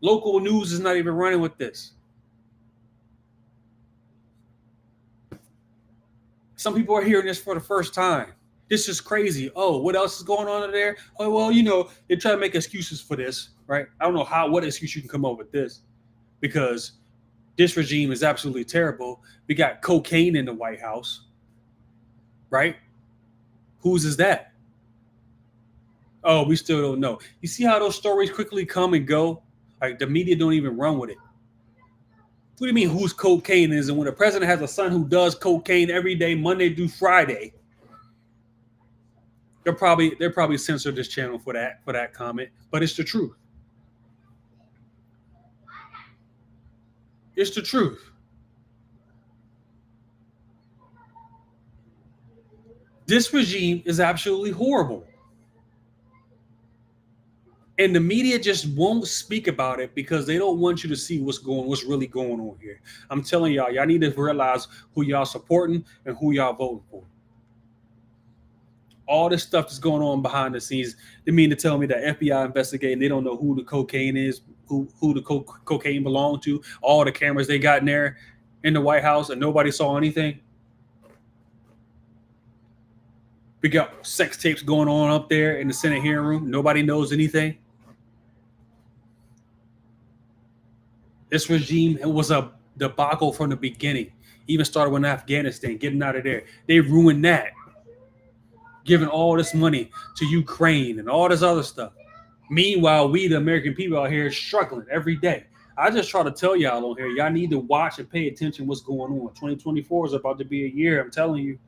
Local news is not even running with this. Some people are hearing this for the first time. This is crazy. Oh, what else is going on there? Oh, well, they try to make excuses for this, right? I don't know what excuse you can come up with this because this regime is absolutely terrible. We got cocaine in the White House, right? Whose is that? Oh, we still don't know. You see how those stories quickly come and go? Like the media don't even run with it. What do you mean whose cocaine is? And when the president has a son who does cocaine every day, Monday through Friday, they're probably censored this channel for that comment, but it's the truth. It's the truth. This regime is absolutely horrible. And the media just won't speak about it because they don't want you to see what's really going on here. I'm telling y'all need to realize who y'all supporting and who y'all voting for. All this stuff that's going on behind the scenes. They mean to tell me that FBI investigating, they don't know who the cocaine is, who the cocaine belonged to, all the cameras they got in there in the White House, and nobody saw anything. We got sex tapes going on up there in the Senate hearing room. Nobody knows anything. This regime, it was a debacle from the beginning. Even started with Afghanistan, getting out of there. They ruined that. Giving all this money to Ukraine and all this other stuff. Meanwhile, we, the American people out here, struggling every day. I just try to tell y'all on here, y'all need to watch and pay attention what's going on. 2024 is about to be a year, I'm telling you.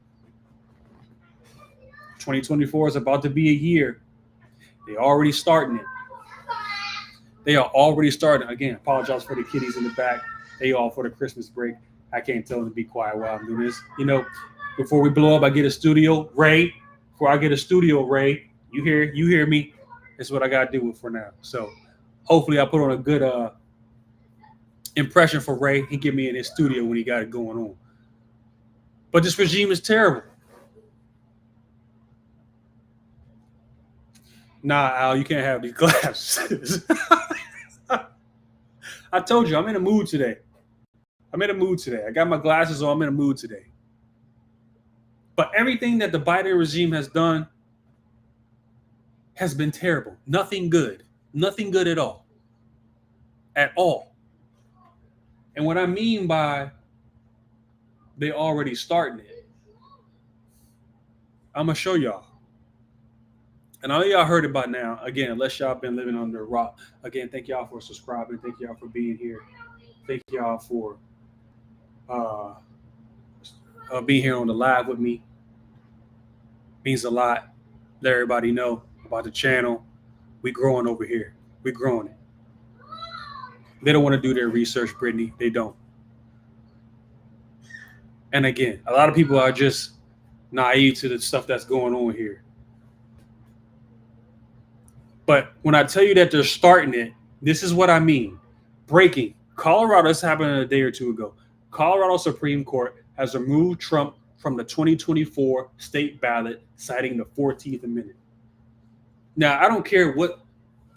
2024 is about to be a year. They already starting it. They are already starting. Again, apologize for the kiddies in the back. They all for the Christmas break. I can't tell them to be quiet while I'm doing this. Before we blow up, I get a studio. Ray, before I get a studio, Ray, you hear me? That's what I got to do for now. So hopefully I put on a good impression for Ray. He get me in his studio when he got it going on. But this regime is terrible. Nah, Al, you can't have these glasses. I told you, I'm in a mood today. I got my glasses on. I'm in a mood today. But everything that the Biden regime has done has been terrible. Nothing good. Nothing good at all. At all. And what I mean by they already starting it, I'm going to show y'all. And all y'all heard it by now. Again, unless y'all been living under a rock. Again, thank y'all for subscribing. Thank y'all for being here. Thank y'all for being here on the live with me. Means a lot. Let everybody know about the channel. We growing over here. We growing it. They don't want to do their research, Brittany. They don't. And again, a lot of people are just naive to the stuff that's going on here. But when I tell you that they're starting it, this is what I mean. Breaking. Colorado, this happened a day or two ago. Colorado Supreme Court has removed Trump from the 2024 state ballot, citing the 14th Amendment. Now, I don't care what,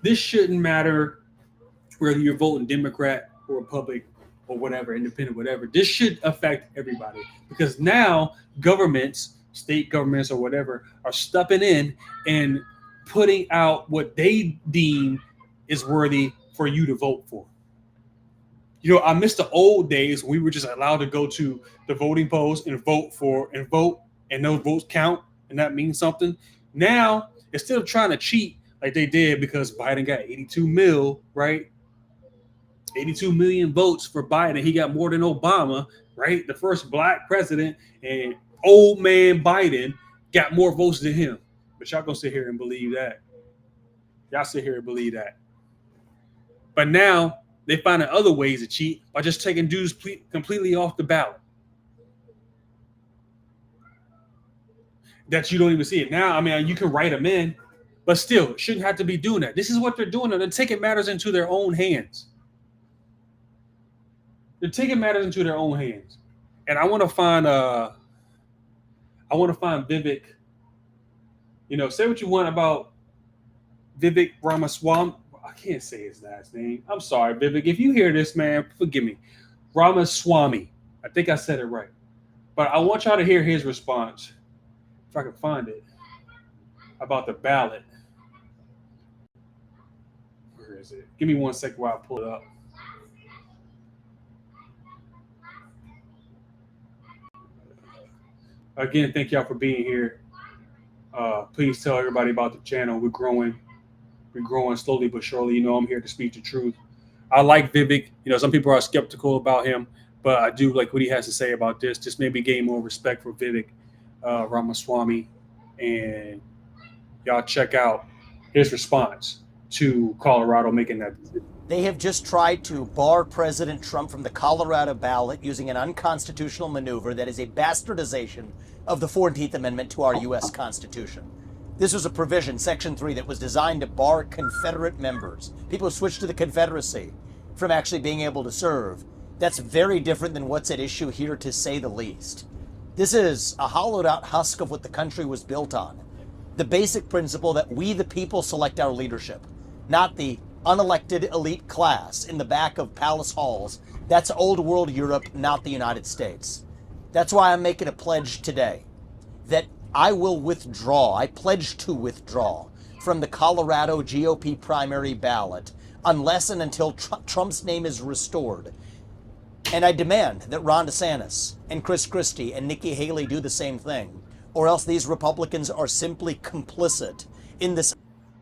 this shouldn't matter whether you're voting Democrat or Republican or whatever, independent, whatever. This should affect everybody because now governments, state governments or whatever, are stepping in and putting out what they deem is worthy for you to vote for. I miss the old days when we were just allowed to go to the voting polls and vote, and those votes count, and that means something. Now, instead of trying to cheat like they did because Biden got 82 mil, right? 82 million votes for Biden. He got more than Obama, right? The first black president, and old man Biden got more votes than him. But y'all gonna sit here and believe that. Y'all sit here and believe that. But now they finding other ways to cheat by just taking dudes completely off the ballot. That you don't even see it. Now, I mean, you can write them in, but still, it shouldn't have to be doing that. This is what they're doing. They're taking matters into their own hands. They're taking matters into their own hands. And I want to find Vivek. Say what you want about Vivek Ramaswamy. I can't say his last name. I'm sorry, Vivek. If you hear this, man, forgive me. Ramaswamy. I think I said it right. But I want y'all to hear his response, if I can find it, about the ballot. Where is it? Give me 1 second while I pull it up. Again, thank y'all for being here. Please tell everybody about the channel. We're growing. We're growing slowly but surely. I'm here to speak the truth. I like Vivek. Some people are skeptical about him, but I do like what he has to say about this. Just maybe gain more respect for Vivek Ramaswamy. And y'all check out his response to Colorado making that decision. They have just tried to bar President Trump from the Colorado ballot using an unconstitutional maneuver that is a bastardization of the 14th Amendment to our U.S. Constitution. This was a provision, Section 3, that was designed to bar Confederate members, people who switched to the Confederacy, from actually being able to serve. That's very different than what's at issue here, to say the least. This is a hollowed out husk of what the country was built on. The basic principle that we, the people, select our leadership, not the unelected elite class in the back of palace halls. That's old world Europe, not the United States. That's why I'm making a pledge today that I will withdraw, I pledge to withdraw from the Colorado GOP primary ballot unless and until Trump's name is restored. And I demand that Ron DeSantis and Chris Christie and Nikki Haley do the same thing, or else these Republicans are simply complicit in this.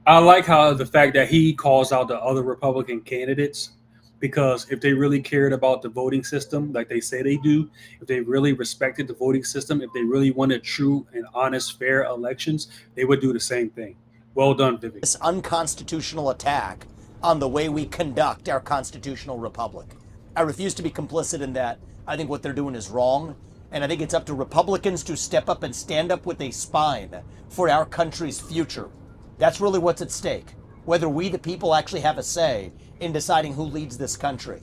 I like how the fact that he calls out the other Republican candidates, because if they really cared about the voting system like they say they do, if they really respected the voting system, if they really wanted true and honest, fair elections, they would do the same thing. Well done, Vivian. This unconstitutional attack on the way we conduct our constitutional republic. I refuse to be complicit in that. I think what they're doing is wrong. And I think it's up to Republicans to step up and stand up with a spine for our country's future. That's really what's at stake. Whether we, the people, actually have a say in deciding who leads this country.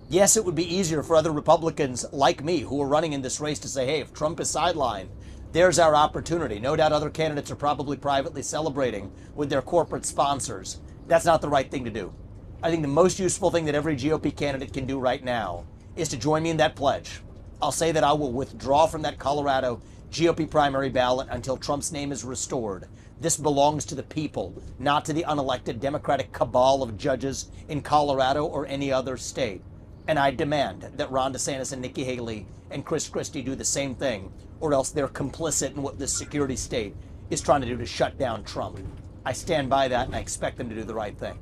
Yes, it would be easier for other Republicans like me who are running in this race to say, hey, if Trump is sidelined, there's our opportunity. No doubt other candidates are probably privately celebrating with their corporate sponsors. That's not the right thing to do. I think the most useful thing that every GOP candidate can do right now is to join me in that pledge. I'll say that I will withdraw from that Colorado GOP primary ballot until Trump's name is restored. This belongs to the people, not to the unelected Democratic cabal of judges in Colorado or any other state. And I demand that Ron DeSantis and Nikki Haley and Chris Christie do the same thing, or else they're complicit in what this security state is trying to do to shut down Trump. I stand by that, and I expect them to do the right thing.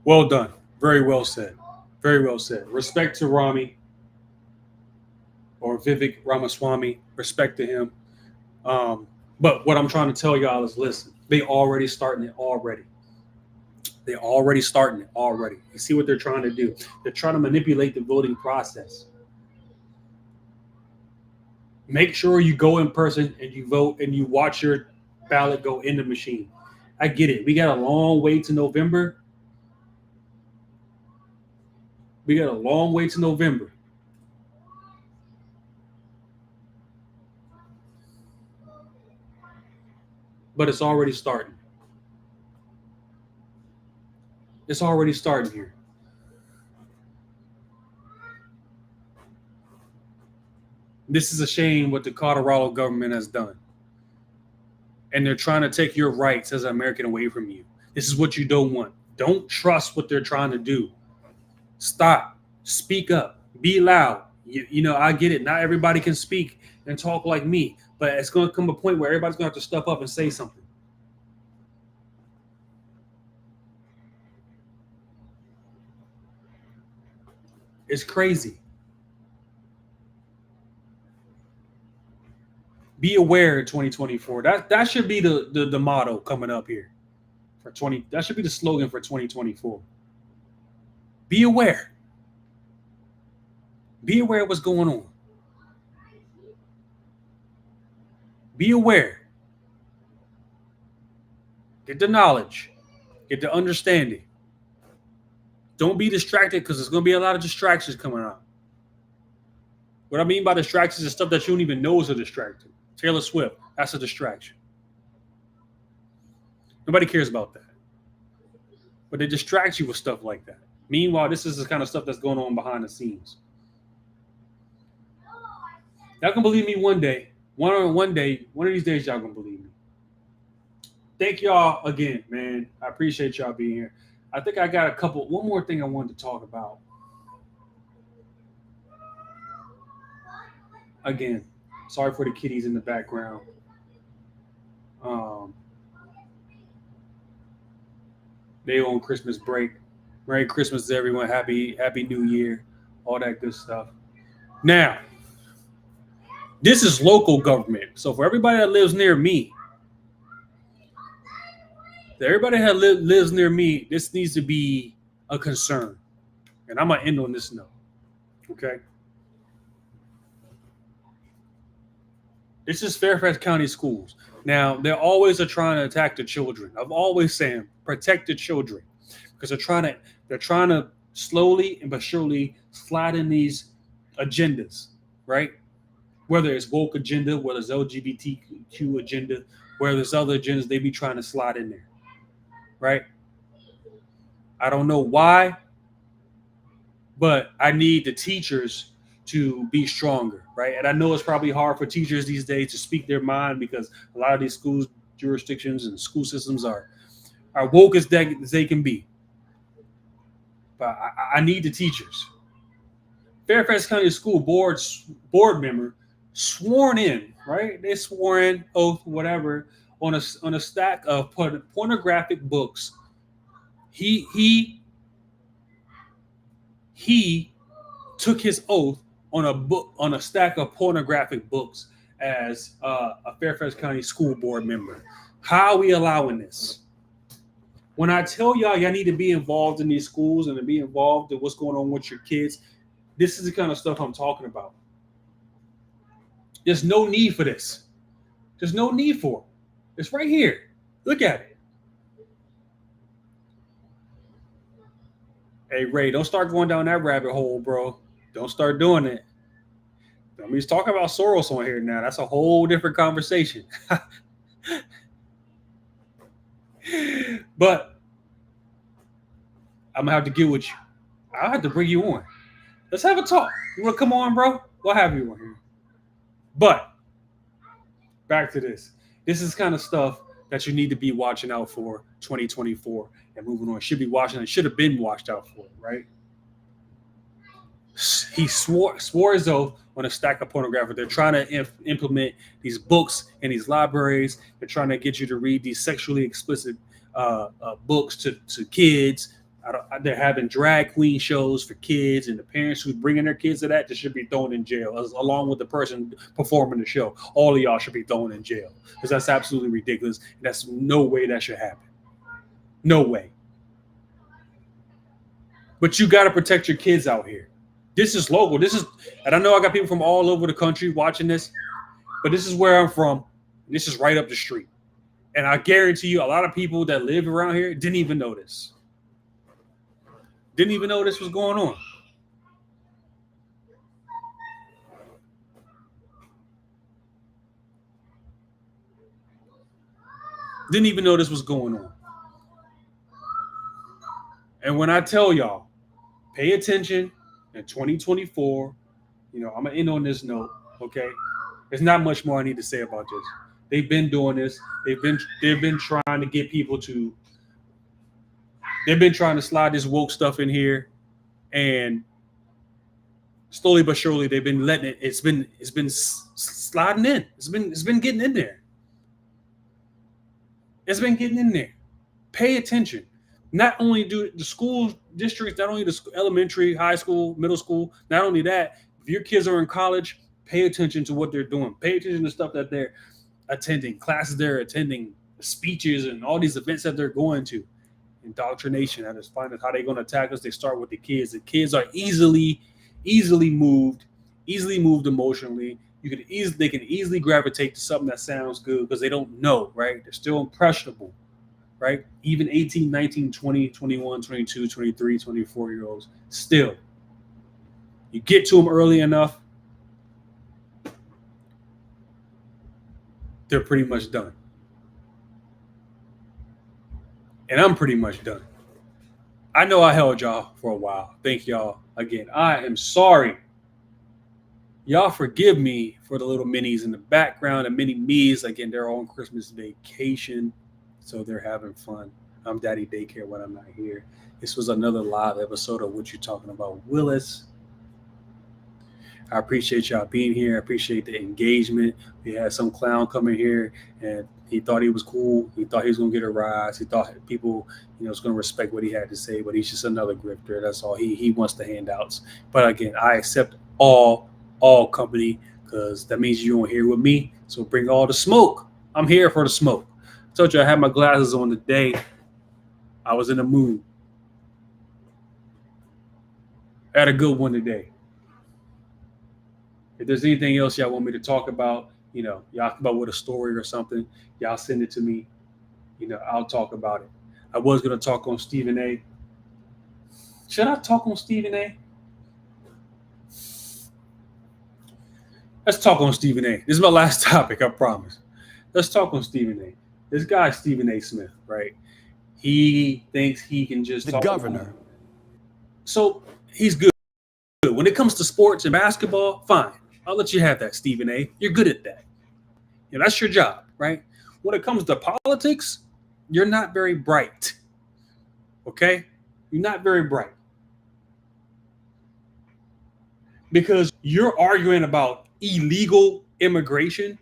Well done. Very well said. Very well said. Respect to Rami or Vivek Ramaswamy. Respect to him. But what I'm trying to tell y'all is, listen, they already starting it already. They're already starting it already. You see what they're trying to do? They're trying to manipulate the voting process. Make sure you go in person and you vote and you watch your ballot go in the machine. I get it. We got a long way to November. But it's already starting. It's already starting here. This is a shame what the Colorado government has done. And they're trying to take your rights as an American away from you. This is what you don't want. Don't trust what they're trying to do. Stop. Speak up. Be loud. You know, I get it. Not everybody can speak and talk like me. But it's going to come a point where everybody's going to have to step up and say something. It's crazy. Be aware in 2024. That should be the motto coming up here for 20. That should be the slogan for 2024. Be aware. Be aware of what's going on. Be aware. Get the knowledge. Get the understanding. Don't be distracted, because there's going to be a lot of distractions coming out. What I mean by distractions is stuff that you don't even know is a distraction. Taylor Swift, that's a distraction. Nobody cares about that. But they distract you with stuff like that. Meanwhile, this is the kind of stuff that's going on behind the scenes. Y'all can believe me one day. One of these days, y'all gonna believe me. Thank y'all again, man. I appreciate y'all being here. I think I got one more thing I wanted to talk about. Again, sorry for the kitties in the background. They on Christmas break. Merry Christmas to everyone. Happy New Year. All that good stuff. Now, this is local government. So for everybody that lives near me, lives near me, this needs to be a concern. And I'm going to end on this note. Okay? This is Fairfax County Schools. Now, they're always trying to attack the children. I've always saying protect the children, because they're trying to slowly but surely slide in these agendas, right? Whether it's woke agenda, whether it's LGBTQ agenda, whether it's other agendas, they be trying to slide in there, right? I don't know why, but I need the teachers to be stronger, right? And I know it's probably hard for teachers these days to speak their mind, because a lot of these schools, jurisdictions, and school systems are woke as they can be. But I need the teachers. Fairfax County School board member sworn in, right? They swore in, oath, whatever, on a stack of pornographic books. He took his oath on a stack of pornographic books as a Fairfax County School Board member. How are we allowing this? When I tell y'all need to be involved in these schools and to be involved in what's going on with your kids, this is the kind of stuff I'm talking about. There's no need for this. There's no need for it. It's right here. Look at it. Hey, Ray, don't start going down that rabbit hole, bro. Don't start doing it. I mean, he's talking about Soros on here now. That's a whole different conversation. But I'm going to have to get with you. I'll have to bring you on. Let's have a talk. You want to come on, bro? We'll have you on here. But back to this. This is kind of stuff that you need to be watching out for 2024 and moving on. Should be watching and should have been watched out for, right? He swore his oath on a stack of pornography. They're trying to implement these books in these libraries. They're trying to get you to read these sexually explicit books to kids. They're having drag queen shows for kids, and the parents who's bringing their kids to that, they should be thrown in jail, along with the person performing the show. All of y'all should be thrown in jail because that's absolutely ridiculous. That's no way that should happen. No way. But you got to protect your kids out here. This is local. And I know I got people from all over the country watching this, but this is where I'm from. This is right up the street. And I guarantee you, a lot of people that live around here didn't even know this. Didn't even know this was going on. Didn't even know this was going on. And when I tell y'all, pay attention in 2024, I'm going to end on this note, okay? There's not much more I need to say about this. They've been doing this. They've been trying to get people to They've been trying to slide this woke stuff in here, and slowly but surely they've been letting it. It's been sliding in. It's been getting in there. It's been getting in there. Pay attention. Not only do the school districts, not only the elementary, high school, middle school, not only that, if your kids are in college, pay attention to what they're doing. Pay attention to stuff that they're attending, classes they're attending, speeches, and all these events that they're going to. Indoctrination. I just find out how they're going to attack us. They start with the kids. The kids are easily moved emotionally. They can easily gravitate to something that sounds good because they don't know, right? They're still impressionable, right? Even 18, 19, 20, 21, 22, 23, 24-year-olds, still. You get to them early enough, they're pretty much done. And I'm pretty much done. I know I held y'all for a while. Thank y'all again. I am sorry. Y'all forgive me for the little minis in the background. The mini me's, again, they're on Christmas vacation, so they're having fun. I'm Daddy Daycare when I'm not here. This was another live episode of What You Talking About, Willis. I appreciate y'all being here. I appreciate the engagement. We had some clown coming here, and he thought he was cool. He thought he was going to get a rise. He thought people, was going to respect what he had to say, but he's just another grifter. That's all. He wants the handouts. But again, I accept all company because that means you're here with me. So bring all the smoke. I'm here for the smoke. I told you I had my glasses on today. I was in the mood. I had a good one today. If there's anything else y'all want me to talk about, y'all talk about with a story or something, y'all send it to me. I'll talk about it. I was going to talk on Stephen A. Should I talk on Stephen A? Let's talk on Stephen A. This is my last topic, I promise. Let's talk on Stephen A. This guy, Stephen A. Smith, right? He thinks he can just talk. The governor. So he's good. When it comes to sports and basketball, fine. I'll let you have that, Stephen A. You're good at that. That's your job, right? When it comes to politics, you're not very bright. Okay? You're not very bright. Because you're arguing about illegal immigration.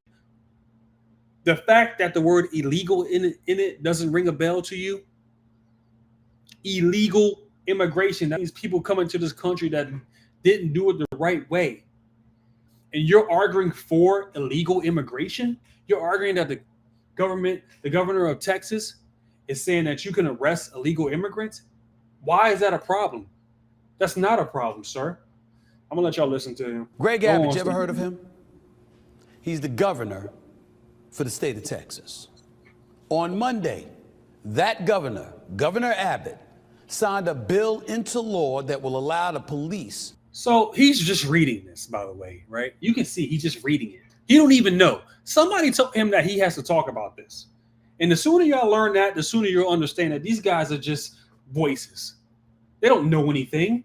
The fact that the word illegal in it doesn't ring a bell to you. Illegal immigration. That means people coming to this country that didn't do it the right way. And you're arguing for illegal immigration? You're arguing that the governor of Texas, is saying that you can arrest illegal immigrants. Why is that a problem? That's not a problem, sir. I'm gonna let y'all listen to him. Greg Abbott, you ever heard of him? He's the governor for the state of Texas. On Monday, that governor, Governor Abbott, signed a bill into law that will allow the police. So he's just reading this, by the way, right? You can see he's just reading it. He don't even know. Somebody told him that he has to talk about this. And the sooner y'all learn that, the sooner you'll understand that these guys are just voices. They don't know anything.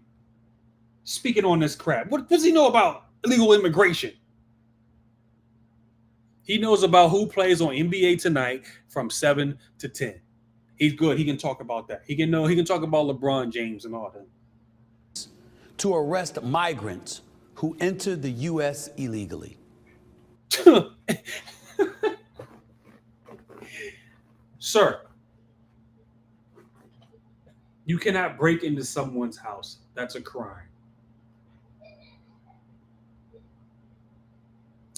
Speaking on this crap. What does he know about illegal immigration? He knows about who plays on NBA Tonight from 7 to 10. He's good. He can talk about that. He can talk about LeBron James and all that. To arrest migrants who entered the U.S. illegally. Sir, you cannot break into someone's house. That's a crime.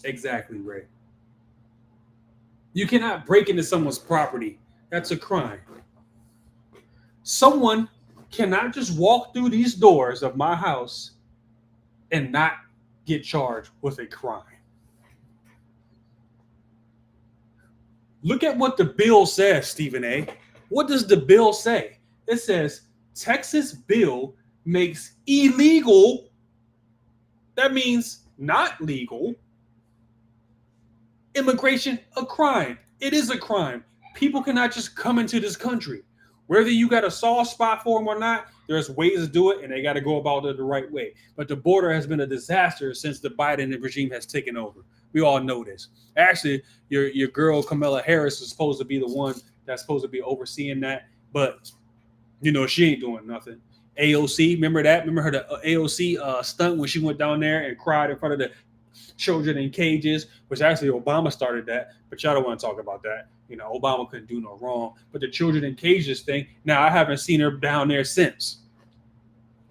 Exactly, Ray. You cannot break into someone's property. That's a crime. Someone cannot just walk through these doors of my house and not get charged with a crime. Look at what the bill says, Stephen A. What does the bill say? It says Texas bill makes illegal, that means not legal, immigration a crime. It is a crime. People cannot just come into this country. Whether you got a soft spot for them or not, there's ways to do it, and they got to go about it the right way. But the border has been a disaster since the Biden regime has taken over. We all know this. Actually, your girl Kamala Harris is supposed to be the one that's supposed to be overseeing that, but she ain't doing nothing. AOC, remember that? Remember her the AOC stunt when she went down there and cried in front of the children in cages, which actually Obama started that, but y'all don't want to talk about that. Obama couldn't do no wrong. But the children in cages thing, now I haven't seen her down there since.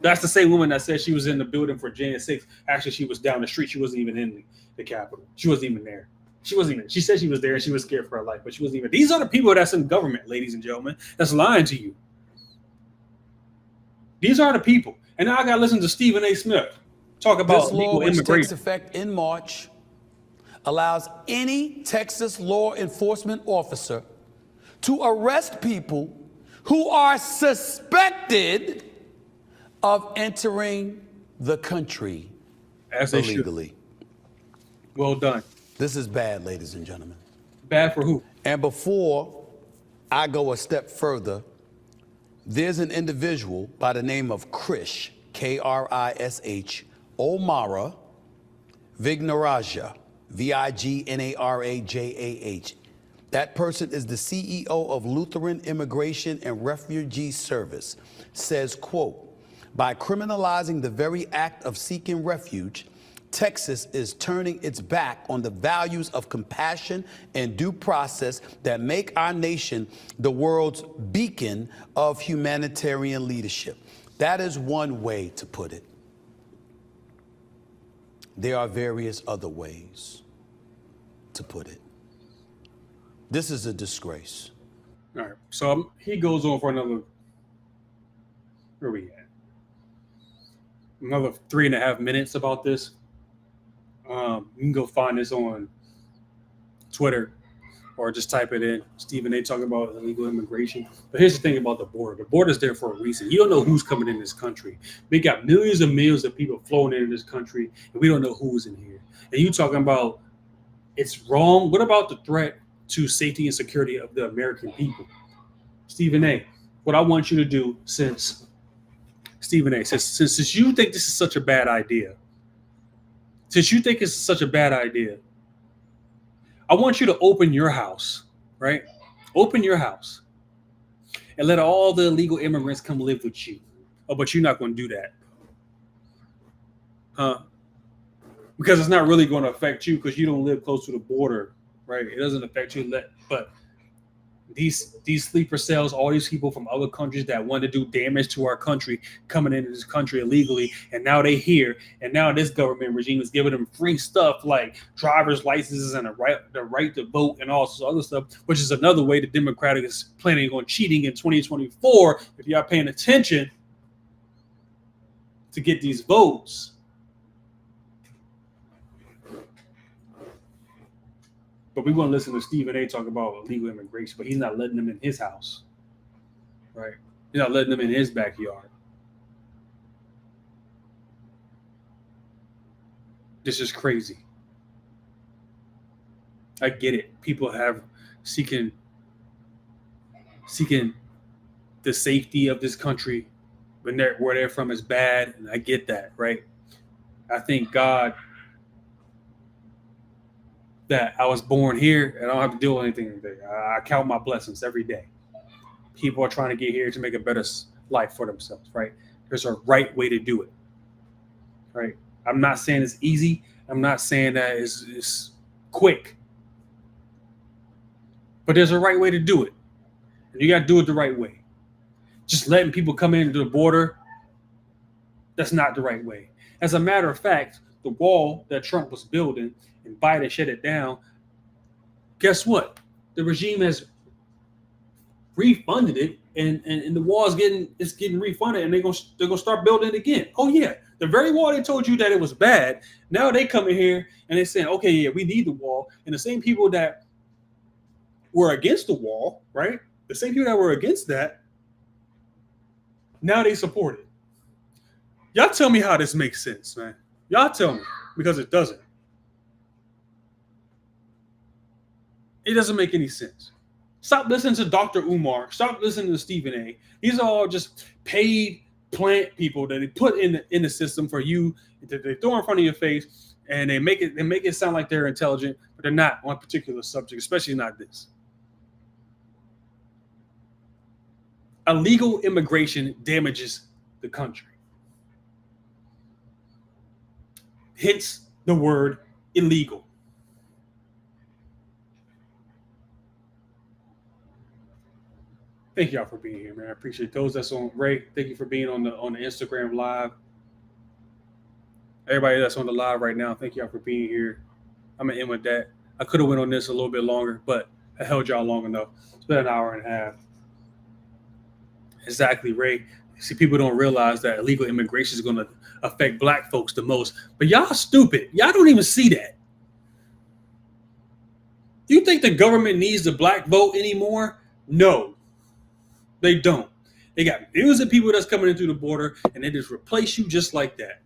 That's the same woman that said she was in the building for Jan 6. Actually, she was down the street. She wasn't even in the Capitol. She wasn't even there. She said she was there and she was scared for her life, but she wasn't even. These are the people that's in government, ladies and gentlemen, that's lying to you. These are the people. And now I got to listen to Stephen A. Smith talk about legal immigration. This law, which takes effect in March, allows any Texas law enforcement officer to arrest people who are suspected of entering the country as they illegally. Should. Well done. This is bad, ladies and gentlemen. Bad for who? And before I go a step further, there's an individual by the name of Krish, Krish, Omara Vignarajah, Vignarajah. That person is the CEO of Lutheran Immigration and Refugee Service, says, quote, by criminalizing the very act of seeking refuge, Texas is turning its back on the values of compassion and due process that make our nation the world's beacon of humanitarian leadership. That is one way to put it. There are various other ways to put it. This is a disgrace. All right. So he goes on for another, where are we at? Another 3.5 minutes about this. You can go find this on Twitter or just type it in. Stephen A. talking about illegal immigration. But here's the thing about the border. The border is there for a reason. You don't know who's coming in this country. We got millions and millions of people flowing into this country, and we don't know who's in here. And you talking about it's wrong. What about the threat to safety and security of the American people? Stephen A., what I want you to do since you think this is such a bad idea, I want you to open your house, right? Open your house and let all the illegal immigrants come live with you. Oh, but you're not going to do that. Because it's not really going to affect you because you don't live close to the border, right? It doesn't affect you. But These sleeper cells, all these people from other countries that want to do damage to our country coming into this country illegally, and now they here, and now this government regime is giving them free stuff like driver's licenses and the right to vote and all this other stuff, which is another way the Democratic is planning on cheating in 2024 if y'all paying attention to get these votes. But we want to listen to Stephen A. talk about illegal immigration, but he's not letting them in his house, right? He's not letting them in his backyard. This is crazy. I get it. People have seeking the safety of this country when where they're from is bad, and I get that, right? I thank God that I was born here and I don't have to deal with anything today. I count my blessings every day. People are trying to get here to make a better life for themselves, right? There's a right way to do it, right? I'm not saying it's easy. I'm not saying that it's quick. But there's a right way to do it. And you got to do it the right way. Just letting people come into the border, that's not the right way. As a matter of fact, the wall that Trump was building and Biden shut it down, guess what? The regime has refunded it, and the wall is getting refunded, and they're gonna start building it again. Oh yeah, the very wall they told you that it was bad, now they come in here and they're saying, okay, yeah, we need the wall. And the same people that were against the wall, right? The same people that were against that, now they support it. Y'all tell me how this makes sense, man. Y'all tell me, because it doesn't. It doesn't make any sense. Stop listening to Dr. Umar. Stop listening to Stephen A. These are all just paid plant people that they put in the system for you. They throw in front of your face, and they make it sound like they're intelligent, but they're not on a particular subject, especially not this. Illegal immigration damages the country. Hence the word illegal. Thank y'all for being here, man. I appreciate those that's on. Ray, thank you for being on the Instagram live. Everybody that's on the live right now, thank y'all for being here. I'm gonna end with that. I could have went on this a little bit longer, but I held y'all long enough. It's been an hour and a half. Exactly, Ray. See, people don't realize that illegal immigration is going to affect black folks the most. But y'all stupid. Y'all don't even see that. You think the government needs the black vote anymore? No, they don't. They got millions of people that's coming in through the border, and they just replace you just like that.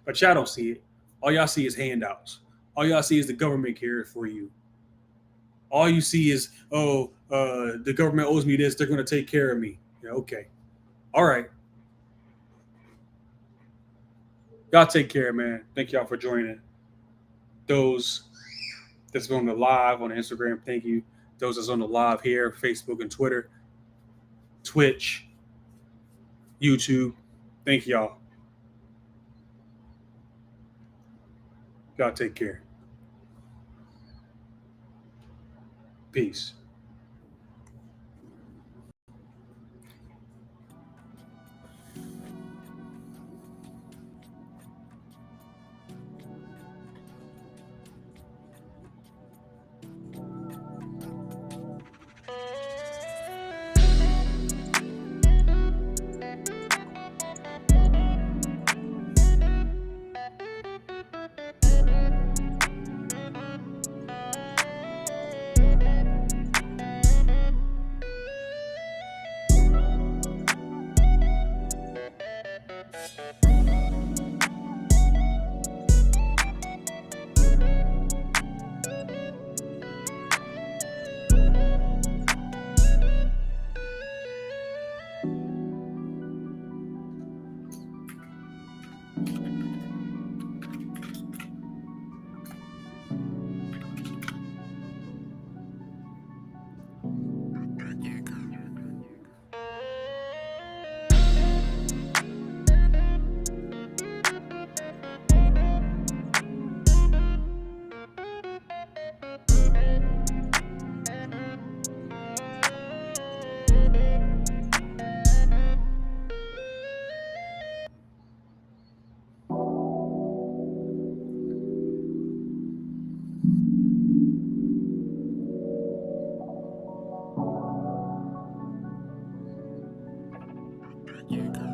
But y'all don't see it. All y'all see is handouts. All y'all see is the government caring for you. All you see is, the government owes me this. They're going to take care of me. Yeah, okay. All right. Y'all take care, man. Thank y'all for joining. Those that's on the live on Instagram, thank you. Those that's on the live here, Facebook and Twitter, Twitch, YouTube, thank y'all. Y'all take care. Peace. you go.